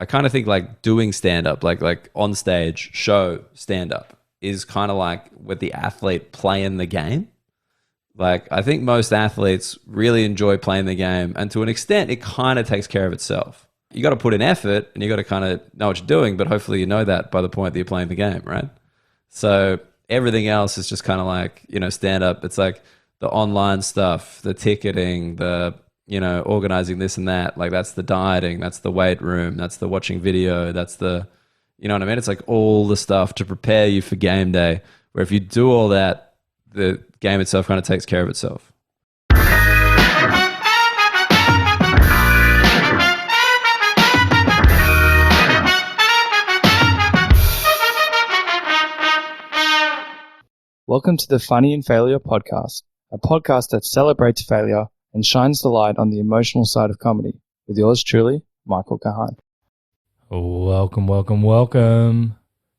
I kind of think like doing stand up, like on stage show stand up is kind of like with the athlete playing the game. Like I think most athletes really enjoy playing the game, and to an extent, it kind of takes care of itself. You got to put in effort, and you got to kind of know what you're doing, but hopefully you know that by the point that you're playing the game, right? So everything else is just kind of like, stand up. It's like the online stuff, the ticketing, the organizing this and that. Like that's the dieting, that's the weight room, that's the watching video, that's the, you know what I mean? It's like all the stuff to prepare you for game day, where if you do all that, the game itself kind of takes care of itself. Welcome to the Funny in Failure podcast, a podcast that celebrates failure and shines the light on the emotional side of comedy, with yours truly, Michael Kahan. Welcome.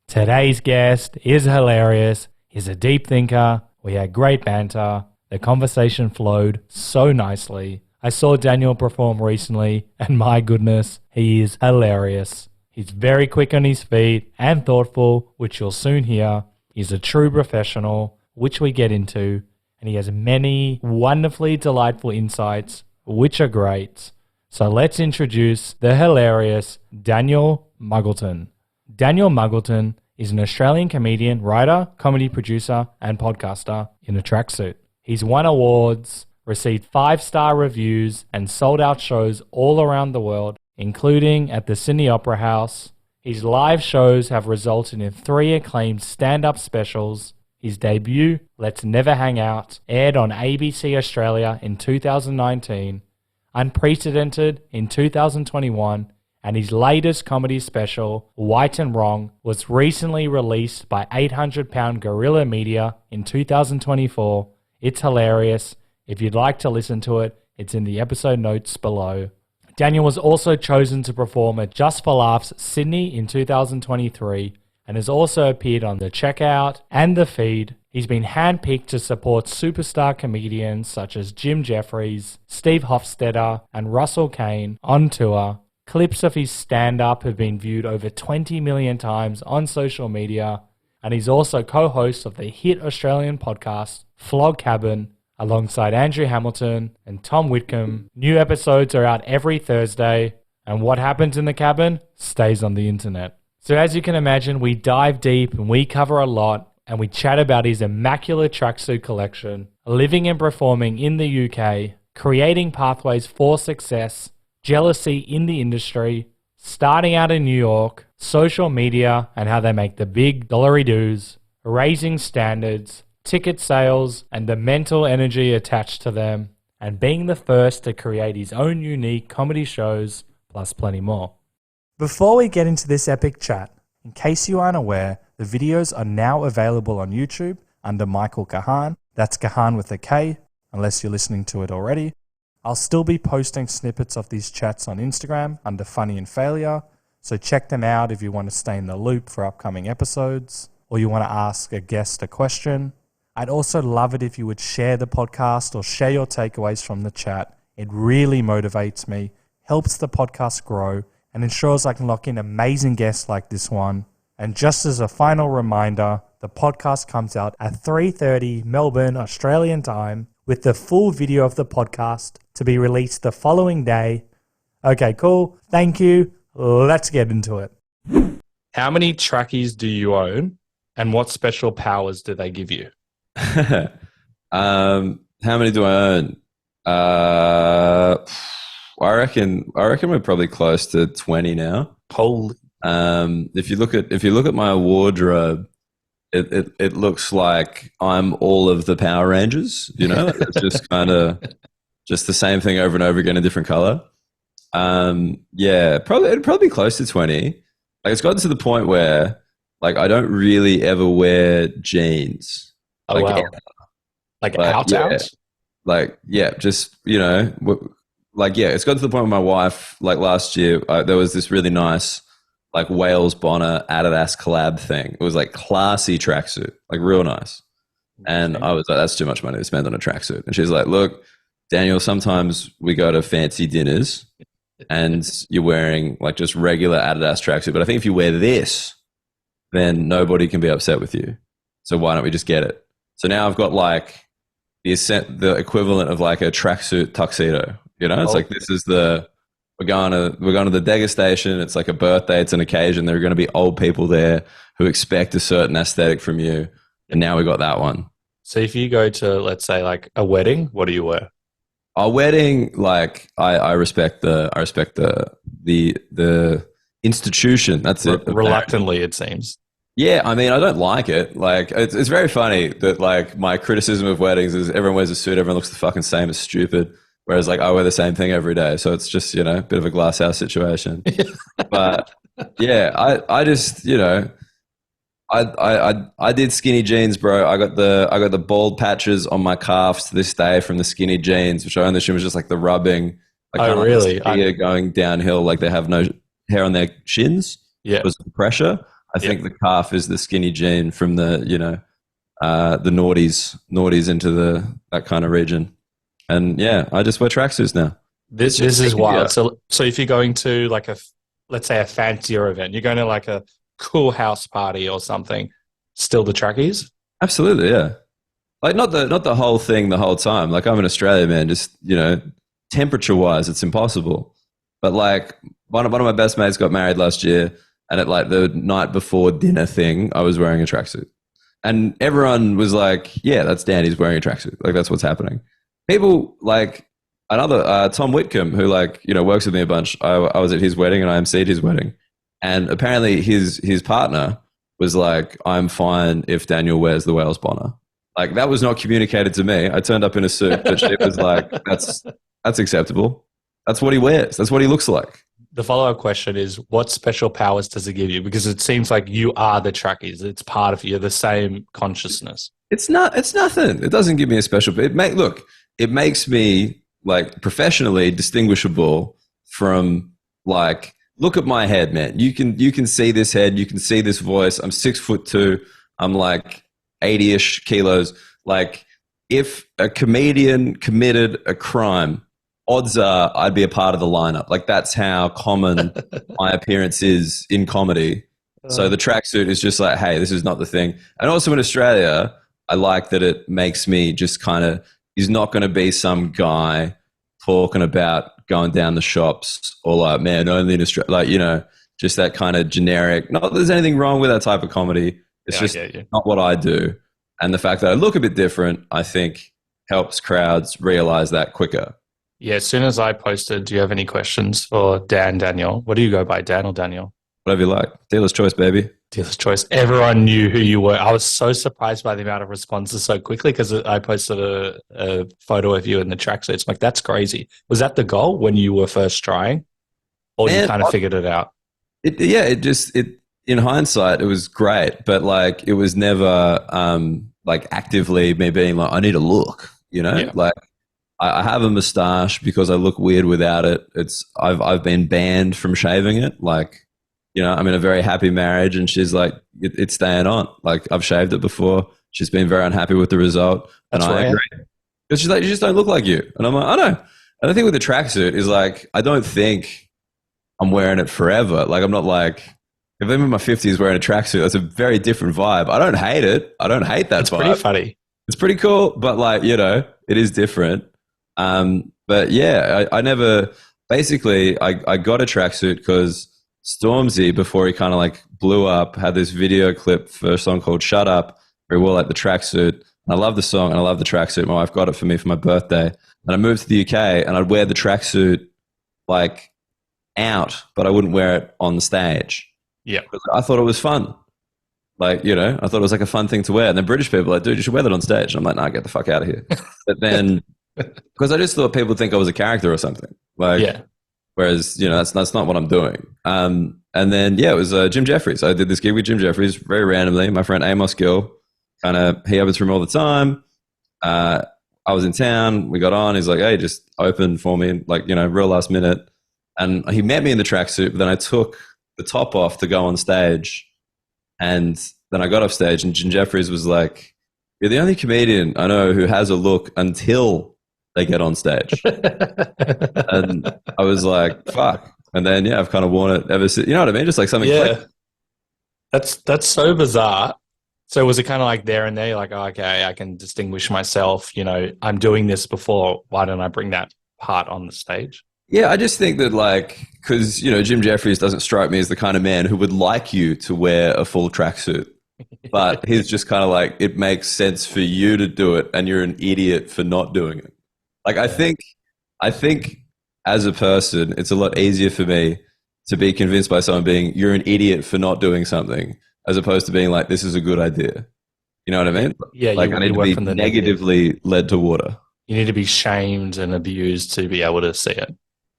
Today's guest is hilarious. He's a deep thinker. We had great banter. The conversation flowed so nicely. I saw Daniel perform recently, and my goodness, he is hilarious. He's very quick on his feet and thoughtful, which you'll soon hear. He's a true professional, which we get into, and he has many wonderfully delightful insights, which are great. So let's introduce the hilarious Daniel Muggleton. Daniel Muggleton is an Australian comedian, writer, comedy producer, and podcaster in a tracksuit. He's won awards, received 5-star reviews, and sold out shows all around the world, including at the Sydney Opera House. His live shows have resulted in 3 acclaimed stand-up specials. His debut, Let's Never Hang Out, aired on ABC Australia in 2019, Unprecedented in 2021, and his latest comedy special, White and Wrong, was recently released by 800 Pound Gorilla Media in 2024. It's hilarious. If you'd like to listen to it, it's in the episode notes below. Daniel was also chosen to perform at Just for Laughs Sydney in 2023 and has also appeared on The Checkout and The Feed. He's been handpicked to support superstar comedians such as Jim Jeffries, Steve Hofstetter, and Russell Kane on tour. Clips of his stand-up have been viewed over 20 million times on social media, and he's also co-host of the hit Australian podcast Flog Cabin, alongside Andrew Hamilton and Tom Whitcomb. New episodes are out every Thursday, and what happens in the cabin stays on the internet. So as you can imagine, we dive deep and we cover a lot, and we chat about his immaculate tracksuit collection, living and performing in the UK, creating pathways for success, jealousy in the industry, starting out in New York, social media and how they make the big dollary-doos, raising standards, ticket sales, and the mental energy attached to them, and being the first to create his own unique comedy shows, plus plenty more. Before we get into this epic chat, in case you aren't aware, the videos are now available on YouTube under Michael Kahan. That's Kahan with a K, unless you're listening to it already. I'll still be posting snippets of these chats on Instagram under Funny in Failure, so check them out if you want to stay in the loop for upcoming episodes, or you want to ask a guest a question. I'd also love it if you would share the podcast or share your takeaways from the chat. It really motivates me, helps the podcast grow, and ensures I can lock in amazing guests like this one. And just as a final reminder, the podcast comes out at 3:30 Melbourne, Australian time, with the full video of the podcast to be released the following day. Okay, cool. Thank you. Let's get into it. How many trackies do you own, and what special powers do they give you? How many do I own? I reckon we're probably close to 20 now. Holy. If you look at my wardrobe, it looks like I'm all of the Power Rangers. It's just kind of just the same thing over and over again in different color. It'd probably be close to 20. Like it's gotten to the point where like I don't really ever wear jeans. Oh, wow. Out? It's got to the point with my wife, like last year, there was this really nice, like Wales Bonner Adidas collab thing. It was like classy tracksuit, like real nice. And I was like, that's too much money to spend on a tracksuit. And she's like, look, Daniel, sometimes we go to fancy dinners and you're wearing like just regular Adidas tracksuit. But I think if you wear this, then nobody can be upset with you. So why don't we just get it? So now I've got like the equivalent of like a tracksuit tuxedo. You know, it's like this is we're going to the degustation. It's like a birthday. It's an occasion. There are going to be old people there who expect a certain aesthetic from you. And now we got that one. So if you go to, let's say, like a wedding, what do you wear? Our wedding, like I respect the institution. That's it. Reluctantly, it seems. Yeah, I mean, I don't like it. Like, it's very funny that like my criticism of weddings is everyone wears a suit, everyone looks the fucking same, it's stupid. Whereas like I wear the same thing every day, so it's just a bit of a glass house situation. But yeah, I just I did skinny jeans, bro. I got the bald patches on my calves to this day from the skinny jeans, which I only assume was just like the rubbing. Like oh, really? Going downhill, like they have no hair on their shins. Yeah, because of the pressure. I think the calf is the skinny jean from the the noughties into that kind of region. And yeah, I just wear tracksuits now. This is wild. So if you're going to like let's say a fancier event, you're going to like a cool house party or something, still the trackies? Absolutely, yeah. Like not the whole thing the whole time. Like I'm in Australia, man. Just temperature wise, it's impossible. But like one of my best mates got married last year, and at like the night before dinner thing, I was wearing a tracksuit, and everyone was like, "Yeah, that's Danny's wearing a tracksuit. Like that's what's happening." People like another Tom Whitcomb, who works with me a bunch. I was at his wedding and I emceed his wedding, and apparently his partner was like, "I'm fine if Daniel wears the Wales bonnet." Like that was not communicated to me. I turned up in a suit, but she was like, "That's acceptable. That's what he wears. That's what he looks like." The follow-up question is, what special powers does it give you? Because it seems like you are the trackies. It's part of you, the same consciousness. It's nothing. It doesn't give me a special. It makes me like professionally distinguishable from like, look at my head, man. You can see this head. You can see this voice. I'm 6'2". I'm like 80-ish kilos. Like if a comedian committed a crime, odds are I'd be a part of the lineup. Like that's how common my appearance is in comedy. So the tracksuit is just like, hey, this is not the thing. And also in Australia, I like that it makes me just kind of, he's not going to be some guy talking about going down the shops or like, man, only in Australia, like, just that kind of generic, not that there's anything wrong with that type of comedy. It's just not what I do. And the fact that I look a bit different, I think helps crowds realize that quicker. Yeah, as soon as I posted, do you have any questions for Daniel? What do you go by, Dan or Daniel? Whatever you like. Dealer's choice, baby. Dealer's choice. Everyone knew who you were. I was so surprised by the amount of responses so quickly because I posted a photo of you in the tracksuit. It's like, that's crazy. Was that the goal when you were first trying? Or you kind of figured it out? In hindsight, it was great. But like, it was never like actively me being like, I need a look, Like, I have a mustache because I look weird without it. I've been banned from shaving it. Like, I'm in a very happy marriage, and she's like, it's staying on. Like, I've shaved it before. She's been very unhappy with the result, and I agree. Because she's like, you just don't look like you, and I'm like, I know. And I think with the tracksuit is like, I don't think I'm wearing it forever. Like, I'm not like, if I'm in my 50s wearing a tracksuit, that's a very different vibe. I don't hate it. I don't hate that vibe. It's pretty funny. It's pretty cool, but like, it is different. But yeah, I never, basically I got a tracksuit because Stormzy, before he kind of like blew up, had this video clip for a song called Shut Up, where he wore like the tracksuit. And I love the song and I love the tracksuit. My wife got it for me for my birthday. And I moved to the UK and I'd wear the tracksuit like out, but I wouldn't wear it on the stage. Yeah. I thought it was fun. Like, I thought it was like a fun thing to wear. And then British people are like, dude, you should wear that on stage. And I'm like, nah, get the fuck out of here. But then, because I just thought people would think I was a character or something. Like, yeah. Whereas, that's not what I'm doing. And then, it was Jim Jeffries. I did this gig with Jim Jeffries very randomly. My friend Amos Gill, he opens for him all the time. I was in town. We got on. He's like, hey, just open for me, like, real last minute. And he met me in the tracksuit, but then I took the top off to go on stage. And then I got off stage and Jim Jeffries was like, you're the only comedian I know who has a look until they get on stage. And I was like, fuck. And then, yeah, I've kind of worn it ever since. You know what I mean? Just like something Yeah. clicked. That's so bizarre. So was it kind of like there and there, you're like, oh, okay, I can distinguish myself. You know, I'm doing this before. Why don't I bring that part on the stage? Yeah, I just think that, like, because, you know, Jim Jeffries doesn't strike me as the kind of man who would like you to wear a full tracksuit. But he's just kind of like, it makes sense for you to do it, and you're an idiot for not doing it. Like, I think as a person, it's a lot easier for me to be convinced by someone being, you're an idiot for not doing something, as opposed to being like, this is a good idea. You know what I mean? Yeah, like, I need to be negatively led to water. You need to be shamed and abused to be able to see it.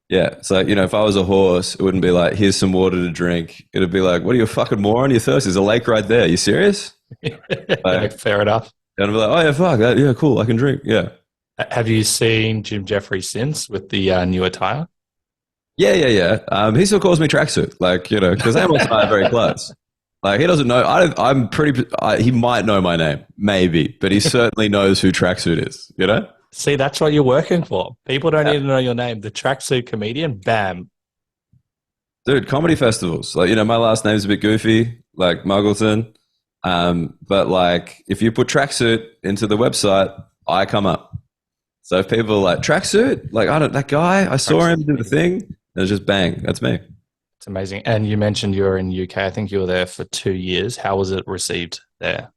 Yeah. So, you know, if I was a horse, it wouldn't be like, here's some water to drink. It'd be like, what are you, a fucking moron? You're thirsty. There's a lake right there. You serious? Like, fair enough. And I'd be like, oh, yeah, fuck that. Yeah, cool. I can drink. Yeah. Have you seen Jim Jeffries since with the new attire? Yeah. He still calls me tracksuit, like, you know, because Amos and I are very close. Like, he doesn't know. He might know my name, maybe, but he certainly knows who tracksuit is, you know? See, that's what you're working for. People don't need to know your name. The tracksuit comedian, bam. Dude, comedy festivals. Like, you know, my last name's a bit goofy, like Muggleton. But like, if you put tracksuit into the website, I come up. So if people are like, tracksuit? Like, that guy, I saw him do the thing. And it's just bang, that's me. It's amazing. And you mentioned you were in UK. I think you were there for 2 years. How was it received there?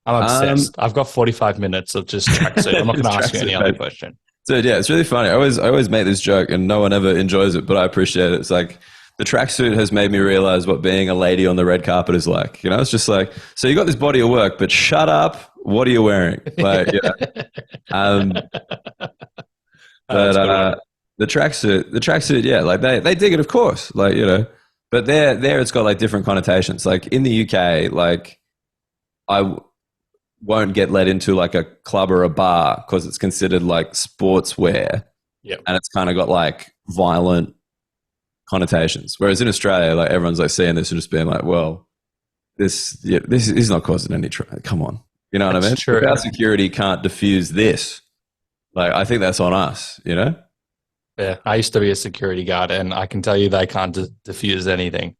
I'm obsessed. I've got 45 minutes of just tracksuit. I'm not going to ask you any other question. Dude, yeah, it's really funny. I always make this joke and no one ever enjoys it, but I appreciate it. It's like, the tracksuit has made me realize what being a lady on the red carpet is like. You know, it's just like, so you got this body of work, but shut up. What are you wearing? Like, yeah. The tracksuit, yeah, like they dig it, of course. Like, you know, but there it's got like different connotations. Like in the UK, like I won't get let into like a club or a bar because it's considered like sportswear. Yeah. And it's kind of got like violent connotations. Whereas in Australia, like everyone's like seeing this and just being like, well, this is not causing any trouble. Come on. You know what I mean? True. If our security can't diffuse this, like I think that's on us, you know? Yeah, I used to be a security guard, and I can tell you they can't diffuse anything.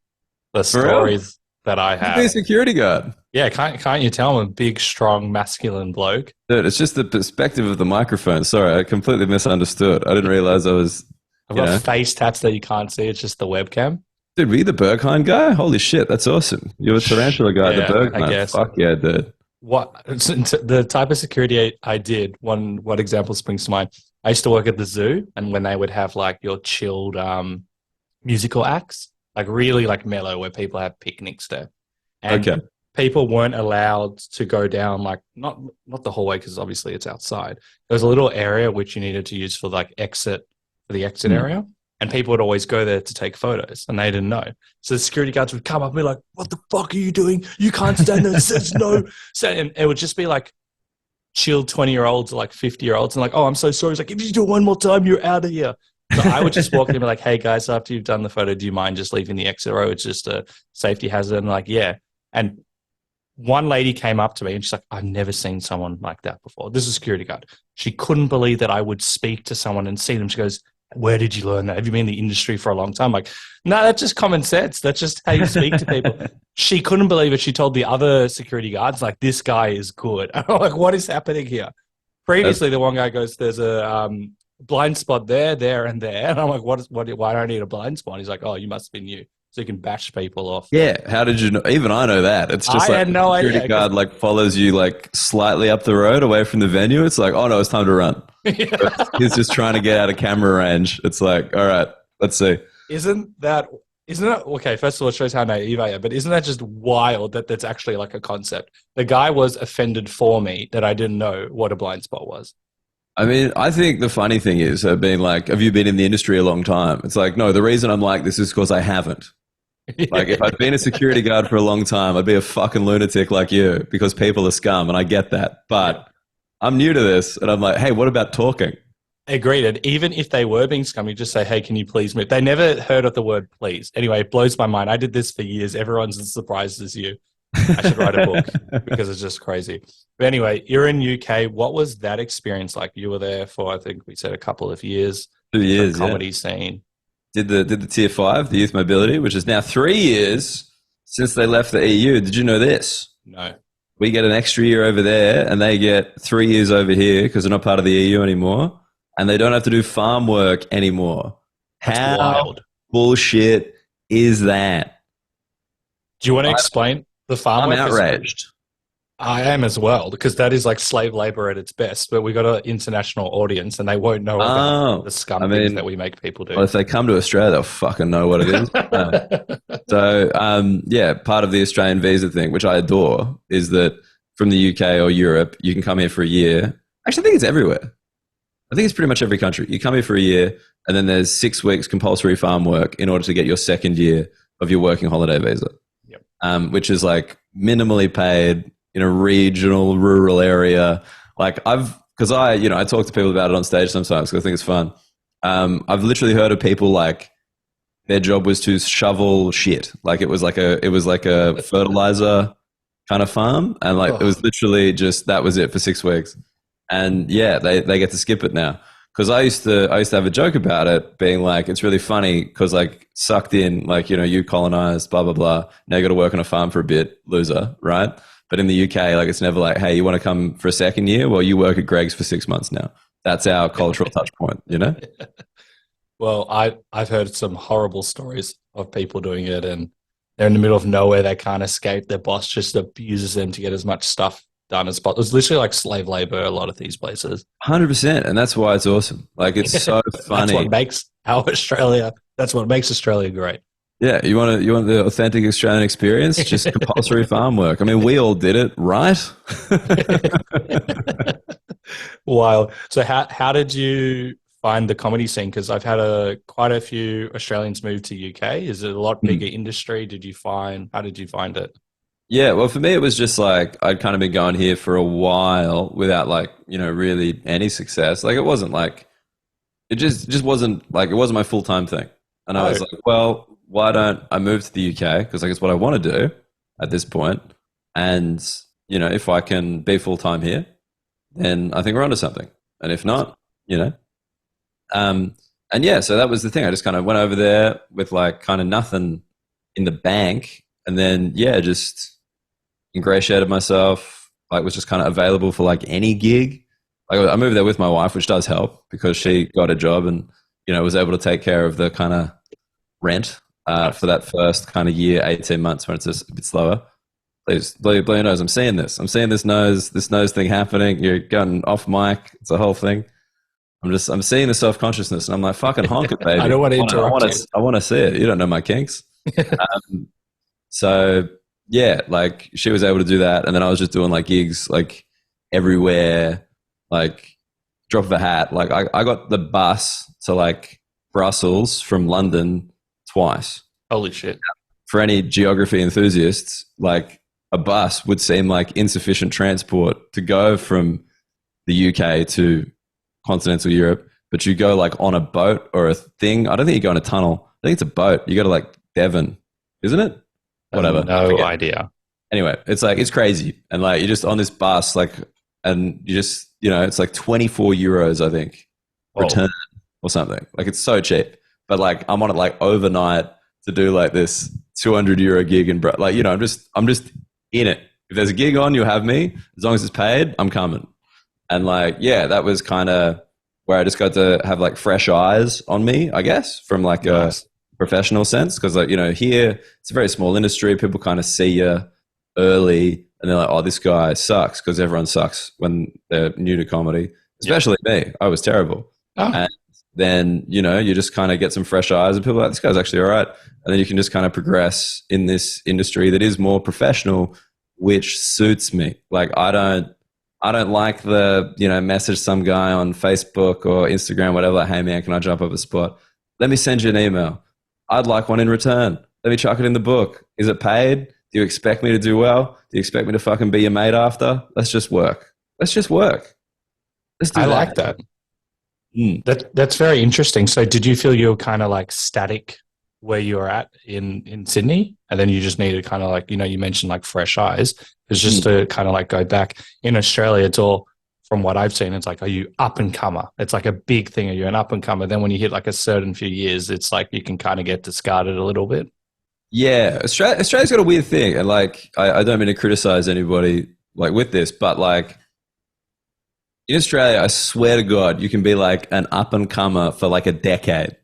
The stories that I have. Be a security guard. Yeah, can't you tell I'm a big, strong, masculine bloke? Dude, it's just the perspective of the microphone. Sorry, I completely misunderstood. I didn't realize I was. I've got face tats that you can't see. It's just the webcam. Dude, were you the Berghain guy? Holy shit, that's awesome. You're a tarantula guy, the Berghain. I guess. Fuck yeah, dude. What the type of security I did? What example springs to mind? I used to work at the zoo, and when they would have like your chilled musical acts, like really like mellow, where people have picnics there, and people weren't allowed to go down like not the hallway because obviously it's outside. There was a little area which you needed to use for like the exit area, and people would always go there to take photos, and they didn't know. So the security guards would come up and be like, "What the fuck are you doing? You can't stand there. Says no." So, and it would just be like chill 20-year-olds or like 50-year-olds and like, oh, I'm so sorry. It's like, if you do it one more time, you're out of here. So I would just walk in and be like, hey guys, after you've done the photo, do you mind just leaving the exit row? It's just a safety hazard. And like, yeah. And one lady came up to me and she's like, I've never seen someone like that before. This is a security guard. She couldn't believe that I would speak to someone and see them. She goes, where did you learn that? Have you been in the industry for a long time? I'm like, no, that's just common sense. That's just how you speak to people. She couldn't believe it. She told the other security guards, like, this guy is good. I'm like, what is happening here? Previously, the one guy goes, there's a blind spot there, and there. And I'm like, why do I need a blind spot? He's like, oh, you must be new. So you can bash people off. Yeah. How did you know? Even I know that. It's just like no security guard like follows you like slightly up the road away from the venue. It's like, oh no, it's time to run. Yeah. He's just trying to get out of camera range. It's like, all right, let's see. Isn't that okay? First of all, it shows how naive I am, but isn't that just wild that that's actually like a concept? The guy was offended for me that I didn't know what a blind spot was. I mean, I think the funny thing is being like, have you been in the industry a long time? It's like, no, the reason I'm like this is because I haven't. Like, if I'd been a security guard for a long time, I'd be a fucking lunatic like you because people are scum, and I get that. But I'm new to this, and I'm like, hey, what about talking? Agreed. And even if they were being scummy, just say, hey, can you please move? They never heard of the word please. Anyway, it blows my mind. I did this for years. Everyone's as surprised as you. I should write a book because it's just crazy. But anyway, you're in UK. What was that experience like? You were there for, I think we said, a couple of years. 2 years, Comedy scene. Did the tier 5, the youth mobility, which is now 3 years since they left the EU. Did you know this? No. We get an extra year over there, and they get 3 years over here because they're not part of the EU anymore, and they don't have to do farm work anymore. That's How wild. bullshit is that? Do you want to explain the farm I'm work? outraged. I am as well, because that is like slave labor at its best, but we got an international audience and they won't know about the scum things that we make people do. Well, if they come to Australia, they'll fucking know what it is. So, part of the Australian visa thing, which I adore, is that from the UK or Europe, you can come here for a year. Actually, I think it's everywhere. I think it's pretty much every country. You come here for a year, and then there's 6 weeks compulsory farm work in order to get your second year of your working holiday visa, which is like minimally paid in a regional, rural area. Like I talk to people about it on stage sometimes because I think it's fun. I've literally heard of people like their job was to shovel shit. Like it was like a fertilizer kind of farm, and like it was literally just that was it for 6 weeks. And yeah, they get to skip it now. Because I used to have a joke about it, being like, it's really funny because like sucked in, like, you colonized, blah blah blah. Now you got to work on a farm for a bit, loser, right? But in the UK, like it's never like, hey, you want to come for a second year? Well, you work at Greg's for 6 months now. That's our cultural touch point, Well, I've heard some horrible stories of people doing it, and they're in the middle of nowhere. They can't escape. Their boss just abuses them to get as much stuff done as possible. It's literally like slave labor, a lot of these places. 100%. And that's why it's awesome. Like it's so funny. That's what makes Australia great. Yeah, you want the authentic Australian experience? Just compulsory farm work. I mean, we all did it, right? Wild. So how did you find the comedy scene? Because I've had quite a few Australians move to UK. Is it a lot bigger industry? How did you find it? Yeah, well, for me, it was just like I'd kind of been going here for a while without like, really any success. Like it wasn't like, it just wasn't like, it wasn't my full-time thing. And I was like, well, why don't I move to the UK? Because like it's what I want to do at this point. And, if I can be full-time here, then I think we're onto something. And if not, and yeah, so that was the thing. I just kind of went over there with like kind of nothing in the bank. And then, yeah, just ingratiated myself, like was just kind of available for like any gig. Like I moved there with my wife, which does help because she got a job and, was able to take care of the kind of rent for that first kind of year, 18 months when it's just a bit slower. Please blow your nose. I'm seeing this nose thing happening. You're going off mic. It's a whole thing. I'm seeing the self-consciousness and I'm like, fucking honk it, baby. I don't want to interrupt you. I want to see it. You don't know my kinks. So yeah, like she was able to do that. And then I was just doing like gigs like everywhere, like drop of a hat. Like I got the bus to like Brussels from London twice. Holy shit. For any geography enthusiasts, like a bus would seem like insufficient transport to go from the UK to continental Europe, but you go like on a boat or a thing. I don't think you go in a tunnel. I think it's a boat. You go to like Devon, isn't it? Whatever. No idea. Anyway, it's like, it's crazy. And like, you're just on this bus, like, and you just, it's like 24 euros, I think, return or something. Like it's so cheap, but like I'm on it like overnight to do like this 200 euro gig in, like, I'm just in it. If there's a gig on, you'll have me. As long as it's paid, I'm coming. And like, yeah, that was kind of where I just got to have like fresh eyes on me, I guess, from like a professional sense. Because like, here it's a very small industry. People kind of see you early and they're like, oh, this guy sucks, because everyone sucks when they're new to comedy, especially me. I was terrible. And then, you just kind of get some fresh eyes and people are like, this guy's actually all right. And then you can just kind of progress in this industry that is more professional, which suits me. Like I don't like the, message some guy on Facebook or Instagram, whatever, like, hey man, can I jump up a spot? Let me send you an email. I'd like one in return. Let me chuck it in the book. Is it paid? Do you expect me to do well? Do you expect me to fucking be your mate after? Let's just work. Let's do that. I like that. That's very interesting. So did you feel you were kind of like static where you were at in Sydney, and then you just needed kind of like, you mentioned like fresh eyes. It's just to kind of like go back. In Australia, it's all, from what I've seen, it's like, are you up and comer? It's like a big thing. Are you an up and comer? Then when you hit like a certain few years, it's like you can kind of get discarded a little bit. Yeah, Australia's got a weird thing, and like I don't mean to criticize anybody like with this, but like in Australia, I swear to God, you can be like an up and comer for like a decade.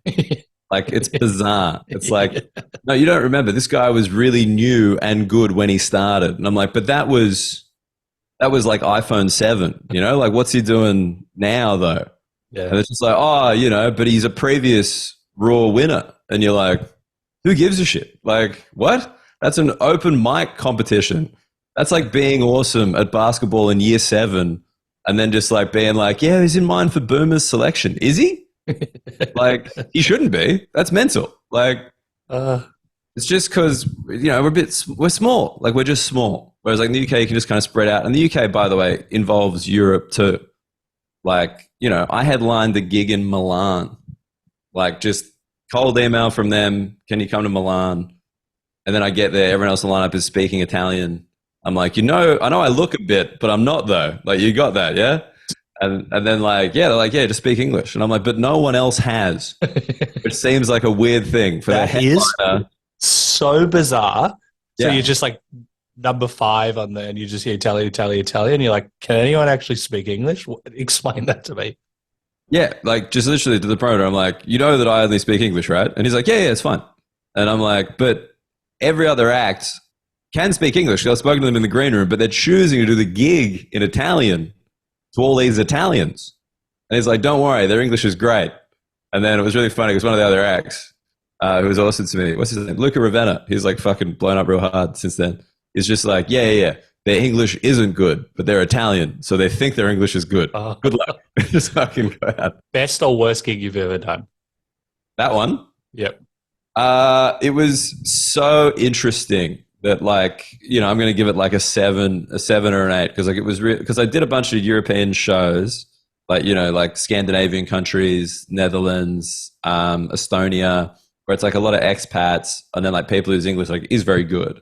Like it's bizarre. It's like, no, you don't remember. This guy was really new and good when he started, and I'm like, but that was like iPhone 7, like what's he doing now though? Yeah. And it's just like, but he's a previous Raw winner, and you're like, who gives a shit? Like, what? That's an open mic competition. That's like being awesome at basketball in year 7 and then just like being like, yeah, he's in mine for Boomer's selection. Is he? Like, he shouldn't be. That's mental. Like, it's just because, we're small. Like, we're just small. Whereas like in the UK, you can just kind of spread out. And the UK, by the way, involves Europe too. Like, I headlined the gig in Milan. Like, just cold email from them, can you come to Milan? And then I get there, everyone else in the lineup is speaking Italian. I'm like, I know I look a bit, but I'm not though. Like, you got that, yeah? And then like, yeah, they're like, yeah, just speak English. And I'm like, but no one else has. Which seems like a weird thing for that the headliner. Is so bizarre. So Yeah. you're just like number 5 on there and you just hear Italian. You're like, can anyone actually speak English? Explain that to me. Yeah, like just literally to the promoter, I'm like, you know that I only speak English, right? And he's like, yeah, it's fine. And I'm like, but every other act can speak English. I've spoken to them in the green room, but they're choosing to do the gig in Italian to all these Italians. And he's like, don't worry, their English is great. And then it was really funny because one of the other acts who was awesome to me, what's his name? Luca Ravenna. He's like fucking blown up real hard since then. He's just like, yeah. Their English isn't good, but they're Italian, so they think their English is good. Good luck. Just fucking go out. Best or worst gig you've ever done? That one? Yep. It was so interesting that like, I'm going to give it like a 7 or an 8 because like it was because I did a bunch of European shows, like, like Scandinavian countries, Netherlands, Estonia, where it's like a lot of expats and then like people whose English like is very good.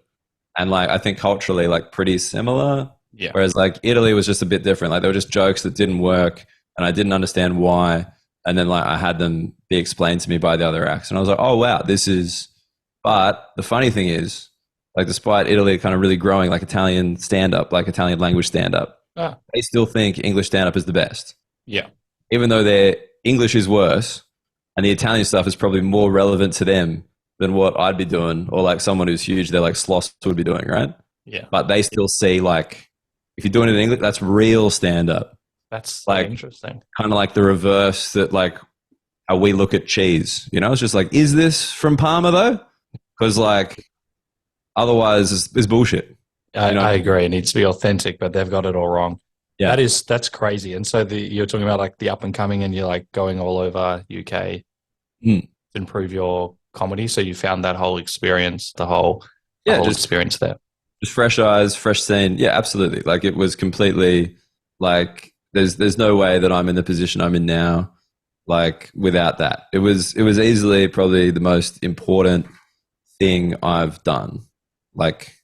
And like, I think culturally, like pretty similar. Yeah. Whereas like Italy was just a bit different. Like there were just jokes that didn't work and I didn't understand why. And then like I had them be explained to me by the other acts. And I was like, oh wow, but the funny thing is like, despite Italy kind of really growing like Italian stand-up, like Italian language stand-up, they still think English stand-up is the best. Yeah. Even though their English is worse and the Italian stuff is probably more relevant to them than what I'd be doing, or like someone who's huge, they're like Sloss would be doing, right? Yeah. But they still see like, if you're doing it in English, that's real stand-up. That's like interesting. Kind of like the reverse that like how we look at cheese, It's just like, is this from Parma though? Because like, otherwise it's bullshit. I agree. It needs to be authentic, but they've got it all wrong. Yeah. That's crazy. And so you're talking about like the up and coming and you're like going all over UK to improve your comedy. So you found that whole experience, the whole experience there. Just fresh eyes, fresh scene. Yeah, absolutely. Like it was completely like there's no way that I'm in the position I'm in now like without that. It was easily probably the most important thing I've done like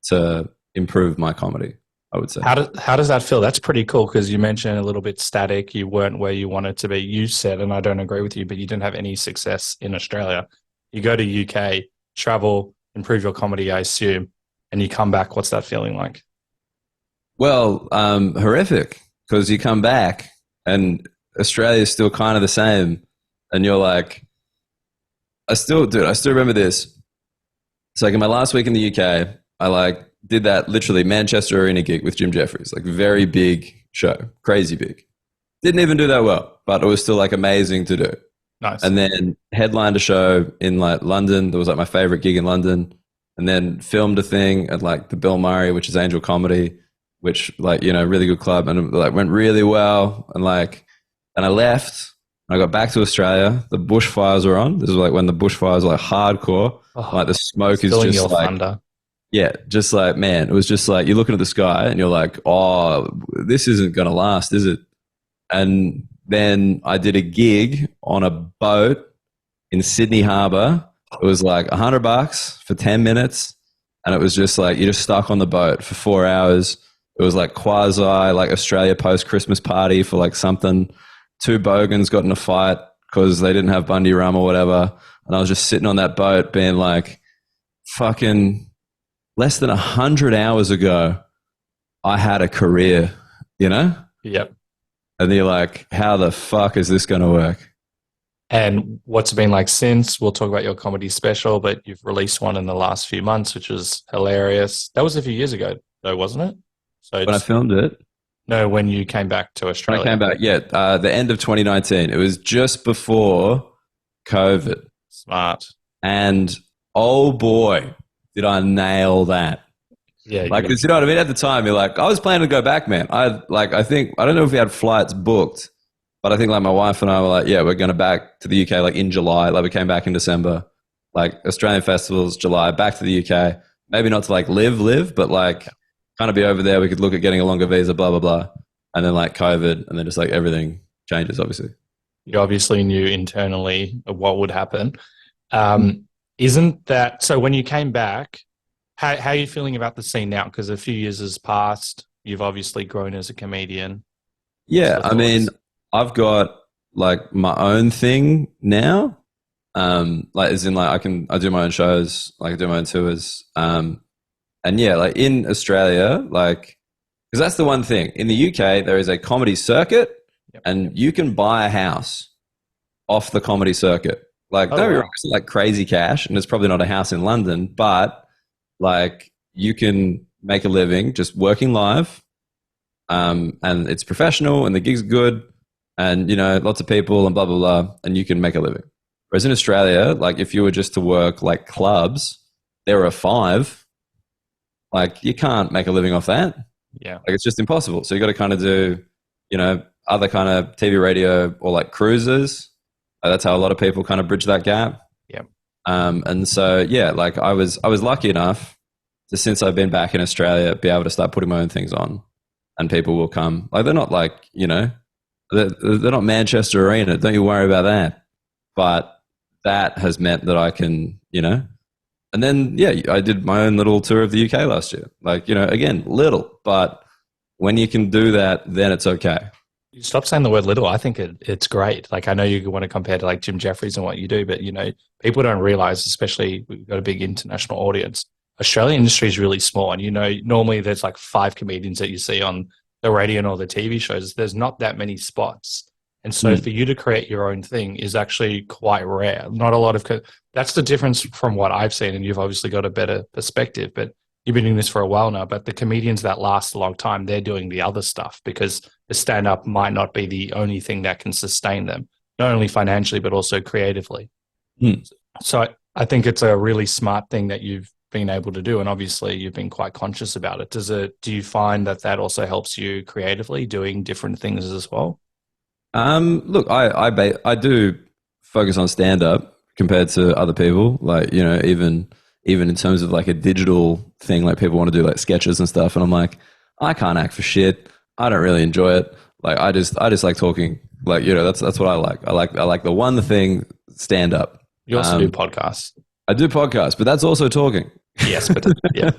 to improve my comedy, I would say. How does that feel? That's pretty cool because you mentioned a little bit static. You weren't where you wanted to be. You said, and I don't agree with you, but you didn't have any success in Australia. You go to UK, travel, improve your comedy, I assume, and you come back. What's that feeling like? Well, horrific because you come back and Australia is still kind of the same. And you're like, I still remember this. It's like in my last week in the UK, I like did that literally Manchester Arena gig with Jim Jeffries, like very big show, crazy big. Didn't even do that well, but it was still like amazing to do. Nice. And then headlined a show in like London. That was like my favorite gig in London. And then filmed a thing at like the Bill Murray, which is Angel Comedy, which like, really good club and like went really well. And like, and I left. I got back to Australia. The bushfires were on. This is like when the bushfires were like hardcore. Like the smoke is just like, thunder. Yeah, just like, man, it was just like, you're looking at the sky and you're like, oh, this isn't going to last, is it? And then I did a gig on a boat in Sydney Harbour It was like $100 for 10 minutes. And it was just like, you're just stuck on the boat for 4 hours. It was like quasi like Australia post Christmas party for like something. Two bogans got in a fight because they didn't have Bundy rum or whatever. And I was just sitting on that boat being like, fucking less than 100 hours ago, I had a career, you know? Yep. And you're like, how the fuck is this going to work? And what's it been like since? We'll talk about your comedy special, but you've released one in the last few months, which was hilarious. That was a few years ago, though, wasn't it? So When I filmed it? No, when you came back to Australia. When I came back, yeah, the end of 2019. It was just before COVID. Smart. And oh boy, did I nail that. Yeah. Like, 'cause you know what I mean? At the time, you're like, I was planning to go back, man. I don't know if we had flights booked, but I think like my wife and I were like, yeah, we're going to back to the UK like in July. Like we came back in December, like Australian festivals, July, back to the UK. Maybe not to like live, but like kind of be over there. We could look at getting a longer visa, blah, blah, blah. And then like COVID, and then just like everything changes, obviously. You obviously knew internally what would happen. Isn't that, so when you came back, how are you feeling about the scene now? Because a few years has passed. You've obviously grown as a comedian. Yeah, I mean, I've got like my own thing now. Like as in like I do my own shows, like I do my own tours. And yeah, like in Australia, like, because that's the one thing. In the UK, there is a comedy circuit, and you can buy a house off the comedy circuit. Like, don't get me wrong, it's like crazy cash, and it's probably not a house in London, but like you can make a living just working live, and it's professional, and the gig's good, and you know lots of people, and blah blah blah, and you can make a living. Whereas in Australia, like if you were just to work like clubs, there are 5. Like you can't make a living off that. Yeah. Like it's just impossible. So you got to kind of do, you know, other kind of TV, radio, or like cruises. That's how a lot of people kind of bridge that gap. Yeah. And so yeah, like I was lucky enough to, since I've been back in Australia, be able to start putting my own things on, and people will come. Like they're not like, you know, they're not Manchester Arena. Don't you worry about that. But that has meant that I can, you know. And then, yeah, I did my own little tour of the UK last year. Like, you know, again, little, but when you can do that, then it's okay. You stop saying the word little. I think it's great. Like, I know you want to compare to like Jim Jeffries and what you do, but, you know, people don't realize, especially we've got a big international audience, Australian industry is really small. And, you know, normally there's like 5 comedians that you see on the radio or the TV shows. There's not that many spots. And so for you to create your own thing is actually quite rare. Not a lot of that's the difference from what I've seen, and you've obviously got a better perspective, but you've been doing this for a while now. But the comedians that last a long time, they're doing the other stuff because the stand-up might not be the only thing that can sustain them, not only financially, but also creatively. So I think it's a really smart thing that you've been able to do. And obviously you've been quite conscious about it. Do you find that also helps you creatively doing different things as well? Look, I do focus on stand-up compared to other people. Like, you know, even in terms of like a digital thing, like people want to do like sketches and stuff, and I'm like, I can't act for shit. I don't really enjoy it. Like, I just like talking. Like, you know, that's what I like. I like the one thing, stand-up. You also do podcasts. I do podcasts, but that's also talking. Yes, but yeah,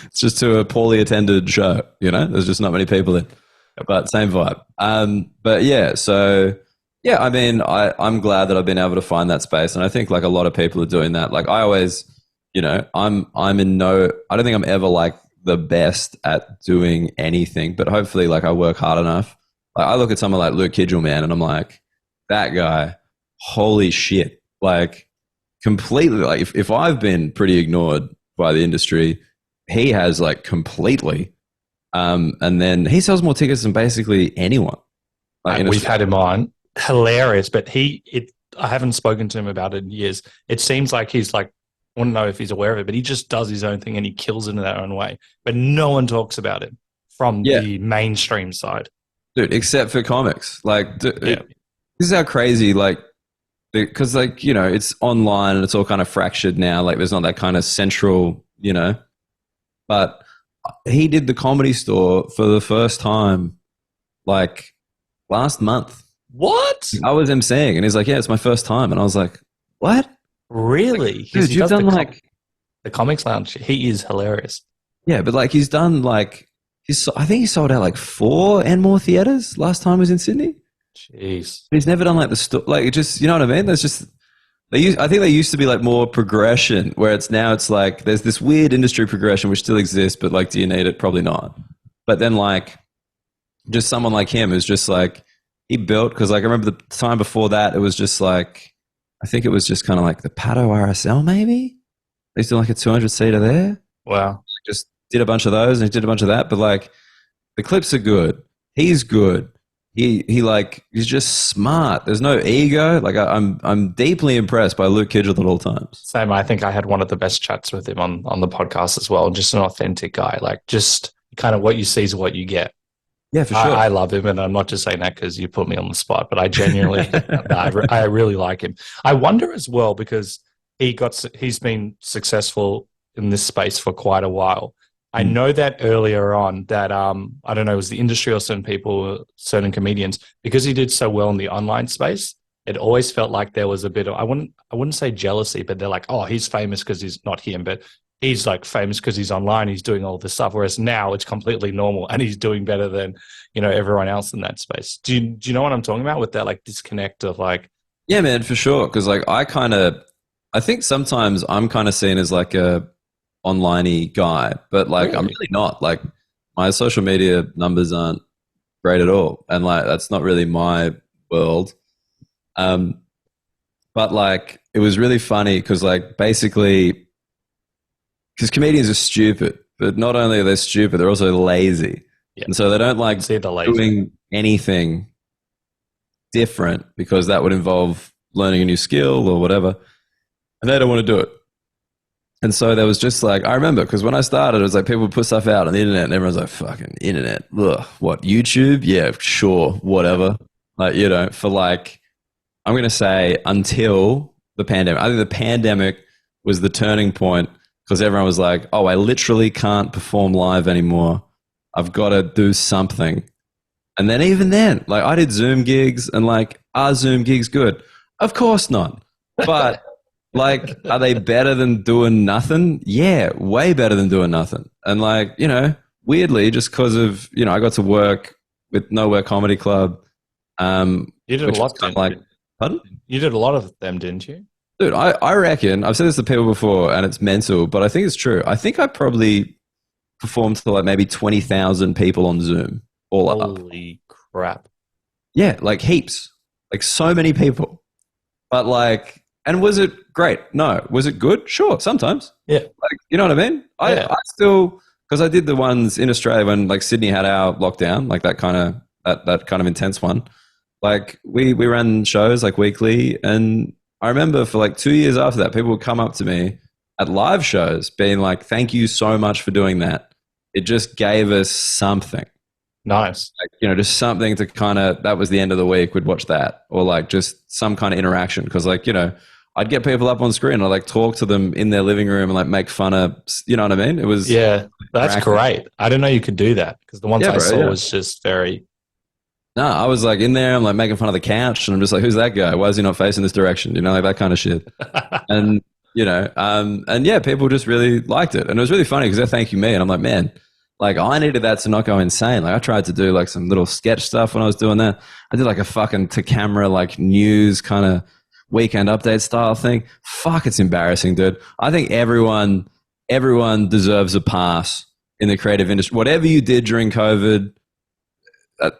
it's just to a poorly attended show. You know, there's just not many people in. But same vibe. But yeah, so yeah, I mean, I'm glad that I've been able to find that space, and I think like a lot of people are doing that. Like I always, you know, I don't think I'm ever like the best at doing anything, but hopefully like I work hard enough. Like I look at someone like Luke Kidgel, man, and I'm like, that guy, holy shit, like completely. Like if I've been pretty ignored by the industry, he has like completely. And then he sells more tickets than basically anyone. Like we've had him on. Hilarious, but I haven't spoken to him about it in years. It seems like he's like, I want to know if he's aware of it, but he just does his own thing and he kills it in that own way. But no one talks about it from the mainstream side. Dude, except for comics. Like, this is how crazy, like, because like, you know, it's online and it's all kind of fractured now. Like there's not that kind of central, you know, but he did the Comedy Store for the first time like last month. What? I was emceeing and he's like, yeah, it's my first time. And I was like, what? Really? Dude, you've done like the Comics Lounge. He is hilarious. yeah, but like he's done like I think he sold out like 4 and more theaters last time he was in Sydney. Jeez. He's never done like like it just you know what I mean. There's just I think they used to be like more progression, where it's now it's like there's this weird industry progression which still exists, but like do you need it? Probably not. But then like just someone like him is just like he built because like I remember the time before that it was just like I think it was just kind of like the Pato RSL maybe. They used to do like a 200 seater there. Wow. Just did a bunch of those and he did a bunch of that, but like the clips are good. He's good. He's just smart. There's no ego. Like I'm deeply impressed by Luke Kidgel at all times. Same. I think I had one of the best chats with him on the podcast as well. Just an authentic guy. Like just kind of what you see is what you get. Yeah, for sure. I love him, and I'm not just saying that because you put me on the spot, but I genuinely, I really like him. I wonder as well because he's been successful in this space for quite a while. I know that earlier on that I don't know, it was the industry or certain people, certain comedians, because he did so well in the online space. It always felt like there was a bit of I wouldn't say jealousy, but they're like, oh, he's famous because he's not him, but he's like famous because he's online. He's doing all this stuff, whereas now it's completely normal and he's doing better than everyone else in that space. Do you know what I'm talking about with that like disconnect of like? Yeah, man, for sure. Because like I think sometimes I'm kind of seen as like a online-y guy, but like really? I'm really not. Like my social media numbers aren't great at all, and like that's not really my world. But like it was really funny because like basically because comedians are stupid, but not only are they stupid, they're also lazy, and so they don't like doing anything different because that would involve learning a new skill or whatever, and they don't want to do it. And so there was just like, I remember because when I started, it was like people would put stuff out on the internet and everyone's like, fucking internet. Ugh, what, YouTube? Yeah, sure, whatever. Like, for like, I'm going to say until the pandemic. I think the pandemic was the turning point because everyone was like, oh, I literally can't perform live anymore. I've got to do something. And then even then, like I did Zoom gigs and like, are Zoom gigs good? Of course not. But like, are they better than doing nothing? Yeah, way better than doing nothing. And like, weirdly, just because of, I got to work with Nowhere Comedy Club. You did a lot, pardon? You did a lot of them, didn't you? Dude, I reckon, I've said this to people before and it's mental, but I think it's true. I think I probably performed to like maybe 20,000 people on Zoom all up. Holy crap. Yeah, like heaps. Like so many people. But like, and was it great? No. Was it good? Sure, sometimes. Yeah. Like, you know what I mean? I still, because I did the ones in Australia when like Sydney had our lockdown, like that kind of intense one. Like we ran shows like weekly, and I remember for like 2 years after that, people would come up to me at live shows being like, thank you so much for doing that. It just gave us something. Nice. Like, just something to kind of, that was the end of the week, we'd watch that. Or like just some kind of interaction. Because like, I'd get people up on screen. I'd like talk to them in their living room and like make fun of, you know what I mean? It was. Yeah, that's great. I didn't know you could do that because the ones I saw was just very. No, I was like in there. I'm like making fun of the couch and I'm just like, who's that guy? Why is he not facing this direction? Like that kind of shit. And, and yeah, people just really liked it. And it was really funny because they're thanking me. And I'm like, man, like I needed that to not go insane. Like I tried to do like some little sketch stuff when I was doing that. I did like a fucking to camera, like news kind of weekend update style thing. Fuck, it's embarrassing, dude. I think everyone deserves a pass in the creative industry. Whatever you did during COVID,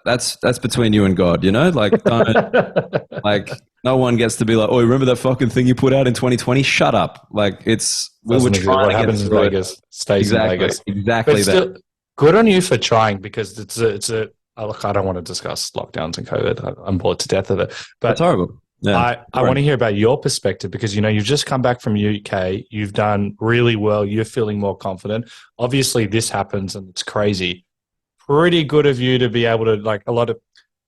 that's between you and God, Like, don't, like, no one gets to be like, oh, remember that fucking thing you put out in 2020? Shut up. Like, we were trying. What happens in Vegas stays in Vegas. Exactly that. Good on you for trying because it's a. Look, I don't want to discuss lockdowns and COVID. I'm bored to death of it. But it's horrible. Yeah, I want to hear about your perspective because, you've just come back from UK. You've done really well. You're feeling more confident. Obviously, this happens and it's crazy. Pretty good of you to be able to